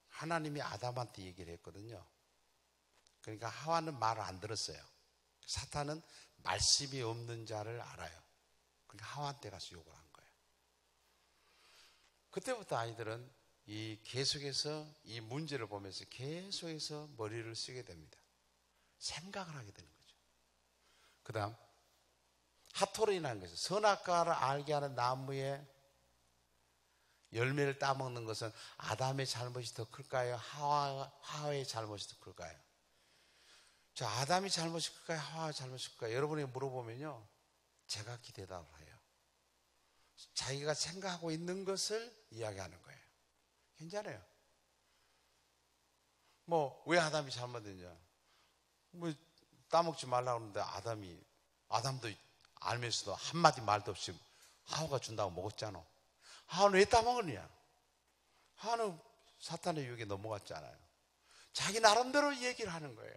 하나님이 아담한테 얘기를 했거든요. 그러니까 하와는 말을 안 들었어요. 사탄은 말씀이 없는 자를 알아요. 그러니까 하와한테 가서 욕을 한 거예요. 그때부터 아이들은 계속해서 이 문제를 보면서 계속해서 머리를 쓰게 됩니다. 생각을 하게 되는 거죠. 그 다음 하토론이라는 것은 선악과를 알게 하는 나무의 열매를 따먹는 것은 아담의 잘못이 더 클까요? 하와의 잘못이 더 클까요? 자, 아담이 잘못이 클까요? 하와의 잘못이 클까요? 여러분이 물어보면요, 제각기 대답을 해요. 자기가 생각하고 있는 것을 이야기하는 거예요. 괜찮아요. 왜 아담이 잘못했냐? 따먹지 말라고 하는데 아담도 알면서도 한마디 말도 없이 하와가 준다고 먹었잖아. 하와는 왜 따먹었냐? 하와는 사탄의 유혹에 넘어갔잖아요. 자기 나름대로 얘기를 하는 거예요.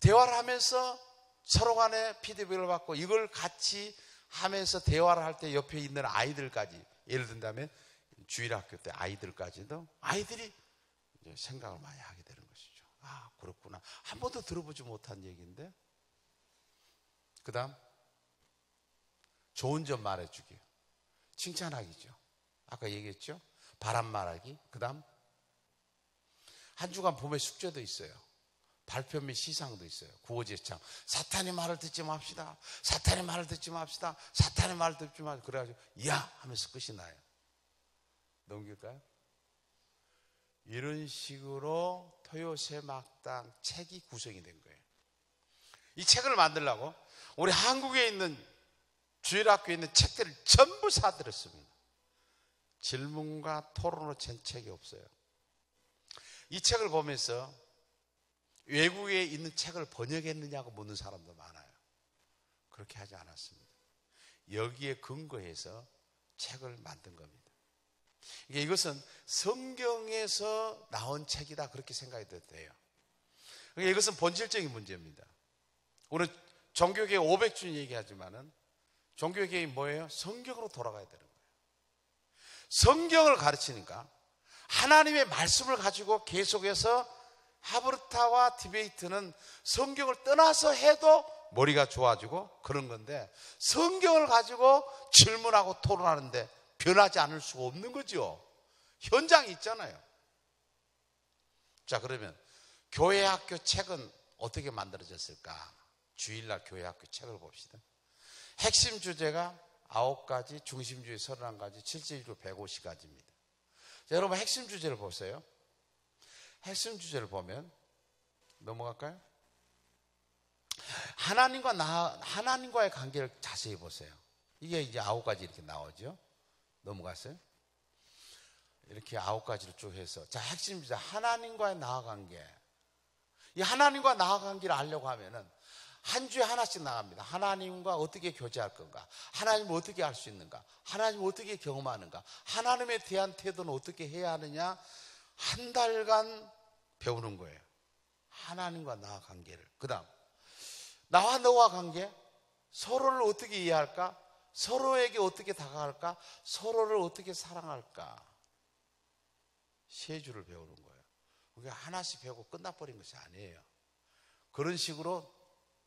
대화를 하면서 서로 간에 피드백을 받고 이걸 같이 하면서 대화를 할 때 옆에 있는 아이들까지, 예를 든다면 주일학교 때 아이들까지도 아이들이 이제 생각을 많이 하게 되는 것이죠. 그렇구나. 한 번도 들어보지 못한 얘기인데. 그 다음 좋은 점 말해주기, 칭찬하기죠. 아까 얘기했죠. 바람 말하기. 그 다음 한 주간 봄에 숙제도 있어요. 발표 및 시상도 있어요. 구호제창. 사탄의 말을 듣지 맙시다. 사탄의 말을 듣지 맙시다. 사탄의 말을 듣지 맙시다. 그래가지고 야 하면서 끝이 나요. 넘길까요? 이런 식으로 토요새 막당 책이 구성이 된 거예요. 이 책을 만들려고 우리 한국에 있는 주일학교에 있는 책들을 전부 사들였습니다. 질문과 토론으로 된 책이 없어요. 이 책을 보면서 외국에 있는 책을 번역했느냐고 묻는 사람도 많아요. 그렇게 하지 않았습니다. 여기에 근거해서 책을 만든 겁니다. 이것은 성경에서 나온 책이다, 그렇게 생각이 돼요. 이것은 본질적인 문제입니다. 우리 종교개혁 500주년 얘기하지만은 종교개혁이 뭐예요? 성경으로 돌아가야 되는 거예요. 성경을 가르치니까 하나님의 말씀을 가지고 계속해서 하브르타와 디베이트는 성경을 떠나서 해도 머리가 좋아지고 그런 건데, 성경을 가지고 질문하고 토론하는데 변하지 않을 수가 없는 거죠. 현장이 있잖아요. 자, 그러면 교회 학교 책은 어떻게 만들어졌을까? 주일날 교회 학교 책을 봅시다. 핵심 주제가 9가지, 중심주의 31가지, 실제주의 150가지입니다. 자, 여러분 핵심 주제를 보세요. 핵심 주제를 보면 넘어갈까요? 하나님과의 관계를 자세히 보세요. 이게 이제 9가지 이렇게 나오죠. 넘어갔어요? 이렇게 9가지를 쭉 해서, 자, 핵심 주제 하나님과의 나와 관계. 이 하나님과 나와 관계를 알려고 하면은 한 주에 하나씩 나갑니다. 하나님과 어떻게 교제할 건가? 하나님을 어떻게 알 수 있는가? 하나님을 어떻게 경험하는가? 하나님에 대한 태도는 어떻게 해야 하느냐? 한 달간 배우는 거예요. 하나님과 나와 관계를. 그 다음, 나와 너와 관계, 서로를 어떻게 이해할까? 서로에게 어떻게 다가갈까? 서로를 어떻게 사랑할까? 세 주를 배우는 거예요. 그게 하나씩 배우고 끝나버린 것이 아니에요. 그런 식으로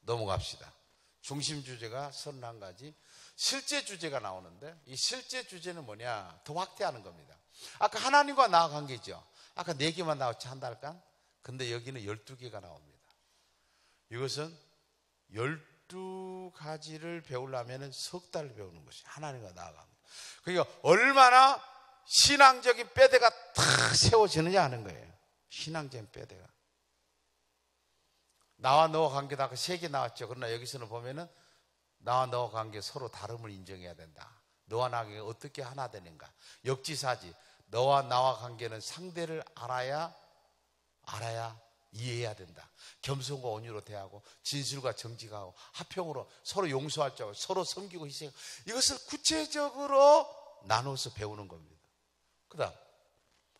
넘어갑시다. 중심 주제가 31가지, 실제 주제가 나오는데, 이 실제 주제는 뭐냐? 더 확대하는 겁니다. 아까 하나님과 나와 관계죠. 아까 4개만 나왔지, 한 달간. 근데 여기는 12개가 나옵니다. 이것은 12가지를 배우려면 석 달을 배우는 것이 하나님과 나와 관계. 그러니까 얼마나 신앙적인 뼈대가 탁 세워지느냐 하는 거예요. 신앙적인 뼈대가. 나와 너와 관계다. 아까 3개 나왔죠. 그러나 여기서는 보면은 나와 너와 관계 서로 다름을 인정해야 된다. 너와 나와 관계가 어떻게 하나 되는가. 역지사지. 너와 나와 관계는 상대를 알아야 이해해야 된다. 겸손과 온유로 대하고 진실과 정직하고 화평으로 서로 용서할 줄 알고 서로 섬기고 희생. 이것을 구체적으로 나눠서 배우는 겁니다. 그 다음,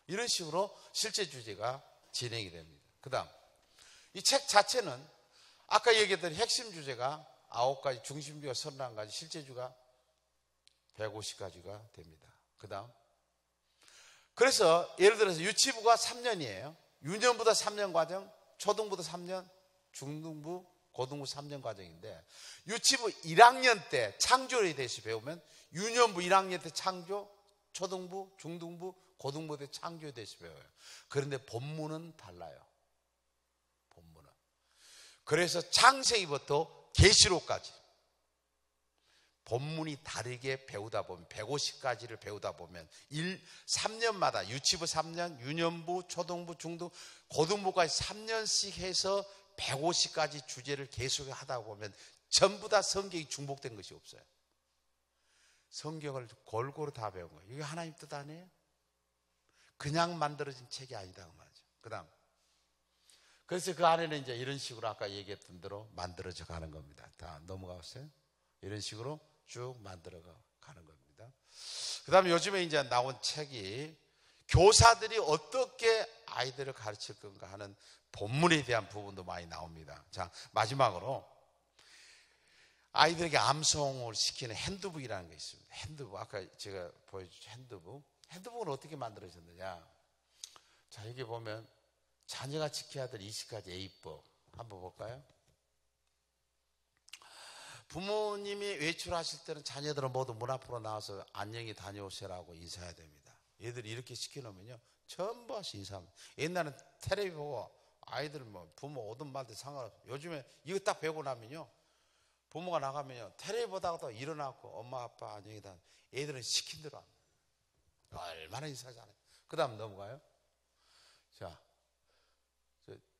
이런 식으로 실제 주제가 진행이 됩니다. 그 다음, 이 책 자체는 아까 얘기했던 핵심 주제가 9가지, 중심주가 31가지, 실제주가 150가지가 됩니다. 그 다음, 그래서 예를 들어서 유치부가 3년이에요. 유년부터 3년 과정, 초등부터 3년, 중등부, 고등부 3년 과정인데, 유치부 1학년 때 창조에 대해서 배우면 유년부 1학년 때 창조, 초등부, 중등부, 고등부 때 창조에 대해서 배워요. 그런데 본문은 달라요. 본문은. 그래서 창세기부터 계시록까지 본문이 다르게 배우다 보면 150가지를 배우다 보면 3년마다 유치부 3년, 유년부, 초등부, 중등부, 고등부까지 3년씩 해서 150가지 주제를 계속 하다 보면 전부 다 성경이 중복된 것이 없어요. 성경을 골고루 다 배운 거예요. 이게 하나님 뜻 아니에요? 그냥 만들어진 책이 아니다 그 말이죠. 그 다음, 그래서 그 안에는 이제 이런 식으로 아까 얘기했던 대로 만들어져 가는 겁니다. 다 넘어가 보세요. 이런 식으로 쭉 만들어 가는 겁니다. 그 다음에 요즘에 이제 나온 책이 교사들이 어떻게 아이들을 가르칠 건가 하는 본문에 대한 부분도 많이 나옵니다. 자, 마지막으로 아이들에게 암송을 시키는 핸드북이라는 게 있습니다. 핸드북, 아까 제가 보여준 핸드북. 핸드북은 어떻게 만들어졌느냐? 자, 여기 보면 자녀가 지켜야 될 20가지 A법 한번 볼까요? 부모님이 외출하실 때는 자녀들은 모두 문 앞으로 나와서 안녕히 다녀오세요라고 인사해야 됩니다. 얘들이 이렇게 시켜놓으면요 전부 와서 인사합니다. 옛날엔 텔레비 보고 아이들 뭐 부모 오든 말든 상관없어요. 요즘에 이거 딱 배우고 나면요 부모가 나가면요 텔레비 보다가도 일어나고 엄마 아빠 안녕히 다녀. 애들은 시킨 대로 합니다. 얼마나 인사하잖아요. 그 다음 넘어가요. 자,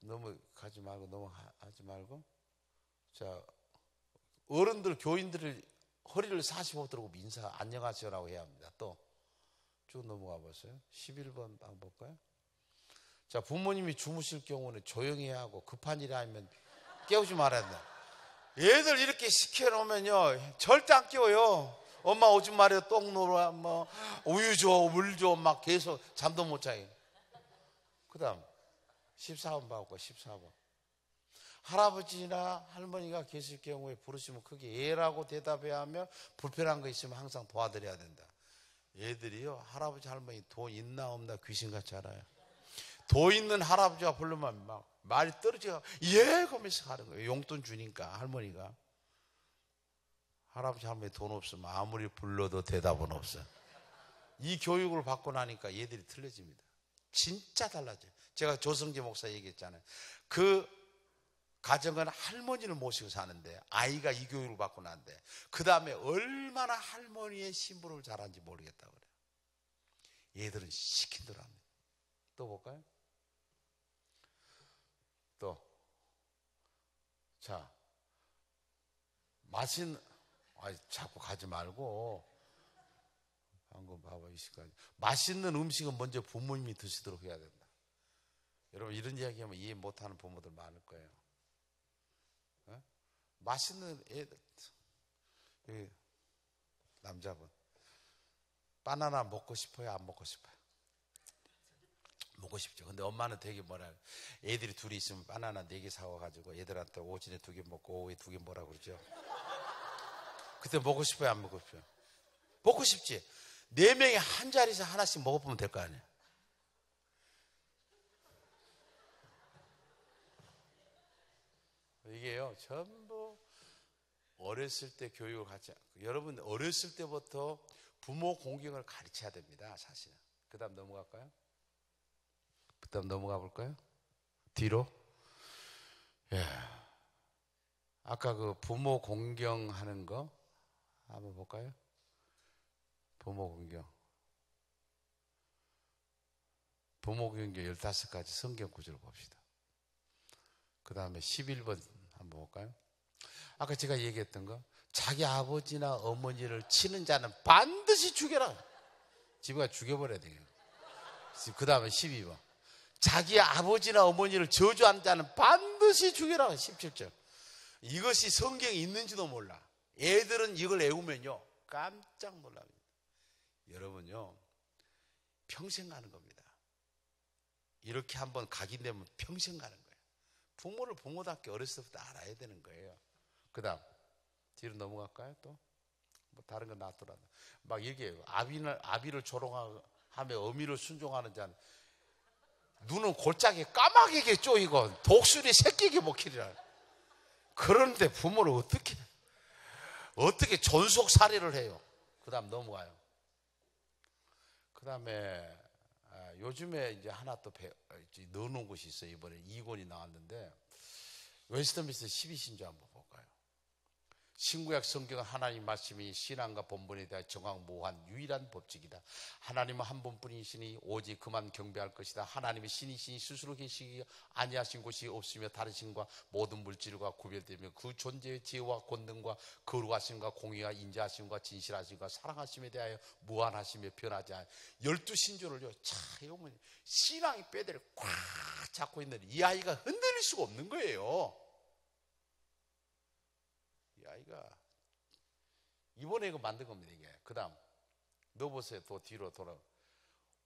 넘어가지 말고 넘어가지 말고. 자, 어른들 교인들을 허리를 45도 들고 인사 안녕하세요라고 해야 합니다. 또 쭉 넘어가 보세요. 11번 한번 볼까요? 자, 부모님이 주무실 경우는 조용히 해야 하고 급한 일이 아니면 깨우지 말아야 된다. 얘들 이렇게 시켜놓으면요 절대 안 깨워요. 엄마 오줌 마려 똥 놀아 뭐 우유 줘 물 줘 막 계속 잠도 못 자요. 그 다음 14번 봐볼까. 14번 할아버지나 할머니가 계실 경우에 부르시면 크게 예라고 대답해야 하며 불편한 거 있으면 항상 도와드려야 된다. 얘들이요 할아버지 할머니 돈 있나 없나 귀신같이 알아요. 도 있는 할아버지가 부르면 막 말이 떨어지고 예 그러면서 가는 거예요. 용돈 주니까 할머니가. 할아버지 할머니 돈 없으면 아무리 불러도 대답은 없어. 이 교육을 받고 나니까 얘들이 틀려집니다. 진짜 달라져요. 제가 조성재 목사 얘기했잖아요. 그 가정은 할머니를 모시고 사는데 아이가 이 교육을 받고 난데 그 다음에 얼마나 할머니의 심부름을 잘하는지 모르겠다고 그래요. 얘들은 시킨 대로 합니다. 또 볼까요? 또 자, 자꾸 가지 말고 방금 봐봐 이 시간 맛있는 음식은 먼저 부모님이 드시도록 해야 된다. 여러분 이런 이야기하면 이해 못하는 부모들 많을 거예요. 어? 맛있는 애들 남자분 바나나 먹고 싶어요? 안 먹고 싶어요? 먹고 싶죠. 근데 엄마는 되게 애들이 둘이 있으면 바나나 4개 사와가지고 애들한테 오전에 2개 먹고 오후에 2개 뭐라고 그러죠. 그때 먹고 싶어요? 안 먹고 싶어요? 먹고 싶지. 4명이 한 자리에서 하나씩 먹어보면 될 거 아니에요. 이게요 전부 어렸을 때 교육을 같이 여러분 어렸을 때부터 부모 공경을 가르쳐야 됩니다. 사실은. 그 다음 넘어갈까요? 그 다음 넘어가 볼까요? 뒤로. 예. 아까 그 부모 공경하는 거 한번 볼까요? 부모 공경. 부모 공경 15가지 성경 구절을 봅시다. 그 다음에 11번 한번 볼까요? 아까 제가 얘기했던 거 자기 아버지나 어머니를 치는 자는 반드시 죽여라. 집에 가 죽여버려야 돼요. 그 다음에 12번 자기 아버지나 어머니를 저주한 자는 반드시 죽여라. 17절 이것이 성경에 있는지도 몰라. 애들은 이걸 외우면요 깜짝 놀랍니다. 여러분요 평생 가는 겁니다. 이렇게 한번 각인되면 평생 가는 거예요. 부모를 부모답게 어렸을 때부터 알아야 되는 거예요. 그 다음 뒤로 넘어갈까요? 또 뭐 다른 건 놔두라. 막 얘기해요. 아비를 조롱하며 어미를 순종하는 자는 눈은 골짜기 까마귀게 쪼이고 독수리 새끼게 먹히리라. 그런데 부모를 어떻게 존속살해를 해요. 그 다음 넘어가요. 그 다음에 요즘에 이제 하나 또 넣어놓은 곳이 있어요. 이번에 2권이 나왔는데 웨스트민스터 12신조 한번 볼까요? 신구약 성경은 하나님 말씀이 신앙과 본분에 대해 정확무한 유일한 법칙이다. 하나님은 한 분뿐이시니 오직 그만 경배할 것이다. 하나님의 신이시니 스스로 계시기 아니하신 곳이 없으며 다르신과 모든 물질과 구별되며 그 존재의 지혜와 권능과 거룩하심과 공의와 인자하심과 진실하심과 사랑하심에 대하여 무한하시며 변하지 않아요. 12신조를요 자 이거 뭐 신앙의 뼈대를 꽉 잡고 있는 이 아이가 흔들릴 수가 없는 거예요. 아이가 이번에 이거 만든 겁니다. 이게 그 다음 넣어보세요. 또 뒤로 돌아.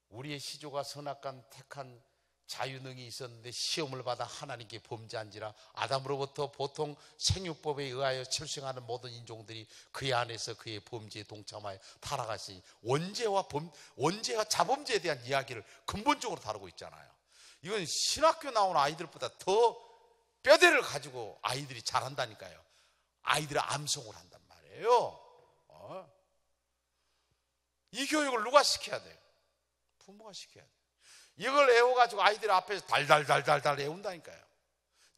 우리의 시조가 선악간 택한 자유능이 있었는데 시험을 받아 하나님께 범죄한지라. 아담으로부터 보통 생육법에 의하여 출생하는 모든 인종들이 그의 안에서 그의 범죄에 동참하여 타락하시니 원죄와 자범죄에 대한 이야기를 근본적으로 다루고 있잖아요. 이건 신학교 나온 아이들보다 더 뼈대를 가지고 아이들이 잘한다니까요. 아이들의 암송을 한단 말이에요. 이 교육을 누가 시켜야 돼요? 부모가 시켜야 돼요. 이걸 외워가지고 아이들 앞에서 달달달달달 외운다니까요.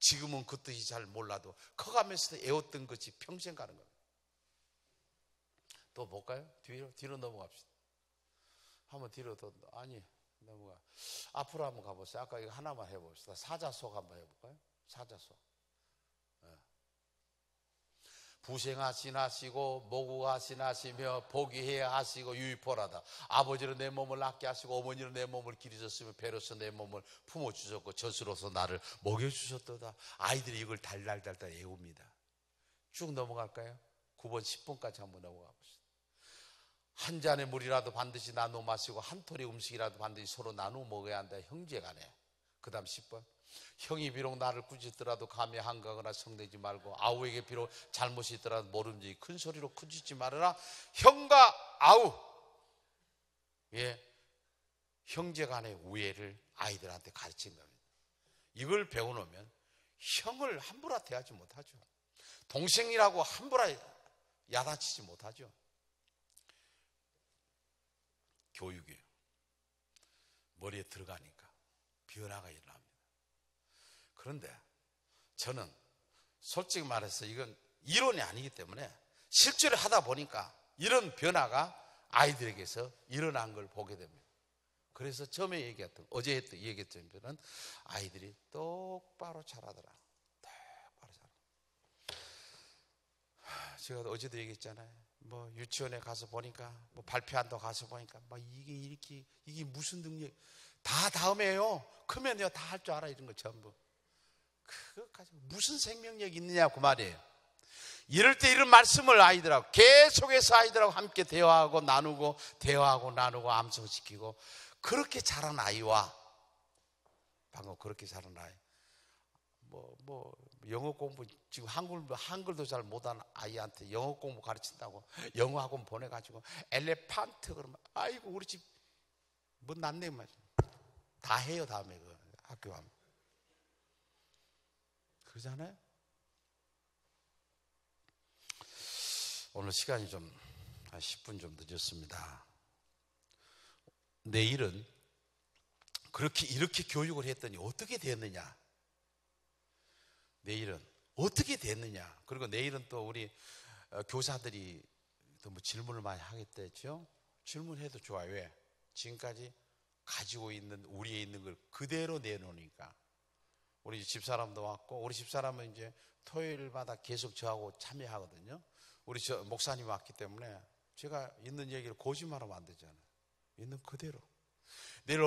지금은 그 뜻이 잘 몰라도 커가면서 외웠던 것이 평생 가는 겁니다. 또 볼까요? 뒤로 넘어갑시다. 한번 뒤로 넘어가. 앞으로 한번 가보세요. 아까 이거 하나만 해봅시다. 사자속 한번 해볼까요? 사자속. 부생하시나시고 모국하시나시며 복이해야 하시고 유의포라다. 아버지로 내 몸을 낫게 하시고 어머니로 내 몸을 기르셨으며 배로서 내 몸을 품어주셨고 젖으로서 나를 먹여주셨도다. 아이들이 이걸 달달달달 외웁니다. 쭉 넘어갈까요? 9번 10번까지 한번 넘어가 봅시다. 한 잔의 물이라도 반드시 나누어 마시고 한 톨의 음식이라도 반드시 서로 나누어 먹어야 한다. 형제간에. 그 다음 10번 형이 비록 나를 꾸짖더라도 감히 한가하거나 성내지 말고 아우에게 비록 잘못이 있더라도 모름지기 큰 소리로 꾸짖지 말아라. 형과 아우 형제 간의 우애를 아이들한테 가르친 겁니다. 이걸 배워놓으면 형을 함부로 대하지 못하죠. 동생이라고 함부로 야단치지 못하죠. 교육이에요. 머리에 들어가니까 변화가 일어납니다. 그런데 저는 솔직히 말해서 이건 이론이 아니기 때문에 실제로 하다 보니까 이런 변화가 아이들에게서 일어난 걸 보게 됩니다. 그래서 처음에 얘기했던, 어제 얘기했던 변은 아이들이 똑바로 자라더라. 똑바로 자라. 제가 어제도 얘기했잖아요. 뭐 유치원에 가서 보니까, 뭐 발표한다고 가서 보니까, 막 이게 무슨 능력, 다 다음에요. 크면요 다 할 줄 알아, 이런 거 전부. 그거 가지고 무슨 생명력이 있느냐 그 말이에요. 이럴 때 이런 말씀을 아이들하고 계속해서 아이들하고 함께 대화하고 나누고 암송시키고, 그렇게 자란 아이와 방금 그렇게 자란 아이, 뭐 영어 공부, 지금 한글도 잘 못하는 아이한테 영어 공부 가르친다고 영어 학원 보내가지고 엘레판트 그러면, 아이고 우리 집 뭐 낫네 말. 다 해요 다음에 그 학교 가면. 그러잖아요. 오늘 시간이 좀 한 10분 좀 늦었습니다. 내일은 이렇게 교육을 했더니 어떻게 됐느냐? 내일은 어떻게 됐느냐? 그리고 내일은 또 우리 교사들이 또 뭐 질문을 많이 하겠다죠. 질문해도 좋아요. 왜? 지금까지 가지고 있는, 우리에 있는 걸 그대로 내놓으니까. 우리 집사람도 왔고, 우리 집사람은 이제 토요일마다 계속 저하고 참여하거든요. 우리 목사님 왔기 때문에 제가 있는 얘기를 거짓말하면 안 되잖아요. 있는 그대로. 내일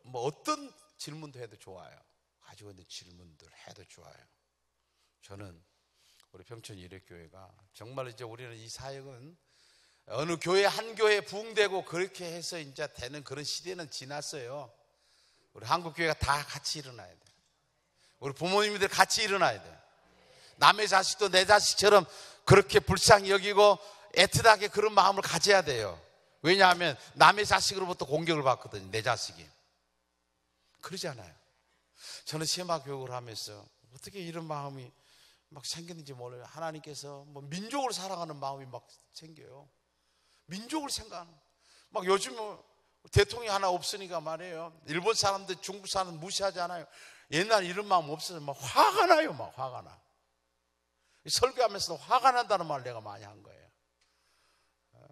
뭐 어떤 질문도 해도 좋아요. 가지고 있는 질문들 해도 좋아요. 저는 우리 평촌 예력교회가 정말 이제 우리는 이 사역은 어느 교회 한 교회 부흥되고 그렇게 해서 이제 되는 그런 시대는 지났어요. 우리 한국교회가 다 같이 일어나야 돼요. 우리 부모님들 같이 일어나야 돼요. 남의 자식도 내 자식처럼 그렇게 불쌍히 여기고 애틋하게 그런 마음을 가져야 돼요. 왜냐하면 남의 자식으로부터 공격을 받거든요. 내 자식이. 그러잖아요. 저는 세마 교육을 하면서 어떻게 이런 마음이 막 생겼는지 몰라요. 하나님께서 뭐 민족을 사랑하는 마음이 막 생겨요. 민족을 생각하는. 막 요즘 대통령이 하나 없으니까 말이에요. 일본 사람들, 중국 사람 무시하잖아요. 옛날 이런 마음 없어서 막 화가 나요. 막 화가 나. 설교하면서도 화가 난다는 말을 내가 많이 한 거예요.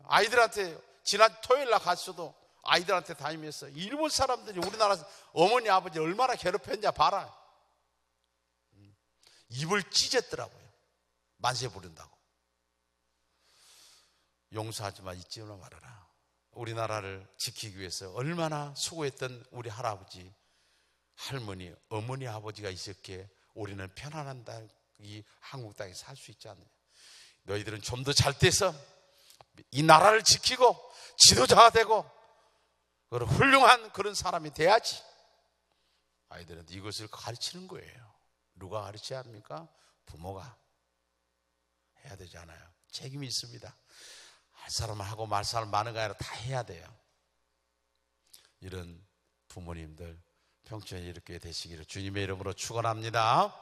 아이들한테 지난 토요일 날 갔어도 아이들한테 다니면서 일본 사람들이 우리나라 어머니 아버지 얼마나 괴롭혔냐 봐라. 입을 찢었더라고요. 만세 부른다고. 용서하지만 잊지는 말아라. 우리나라를 지키기 위해서 얼마나 수고했던 우리 할아버지, 할머니, 어머니, 아버지가 있었기에 우리는 편안한 이 한국 땅에 살 수 있지 않느냐. 너희들은 좀 더 잘 돼서 이 나라를 지키고 지도자가 되고 그런 훌륭한 그런 사람이 돼야지. 아이들은 이것을 가르치는 거예요. 누가 가르쳐야 합니까? 부모가 해야 되잖아요. 책임이 있습니다. 할 사람은 하고 말 사람 많은 거 아니라 다 해야 돼요. 이런 부모님들 평촌에 이렇게 되시기를 주님의 이름으로 축원합니다.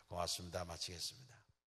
고맙습니다. 마치겠습니다.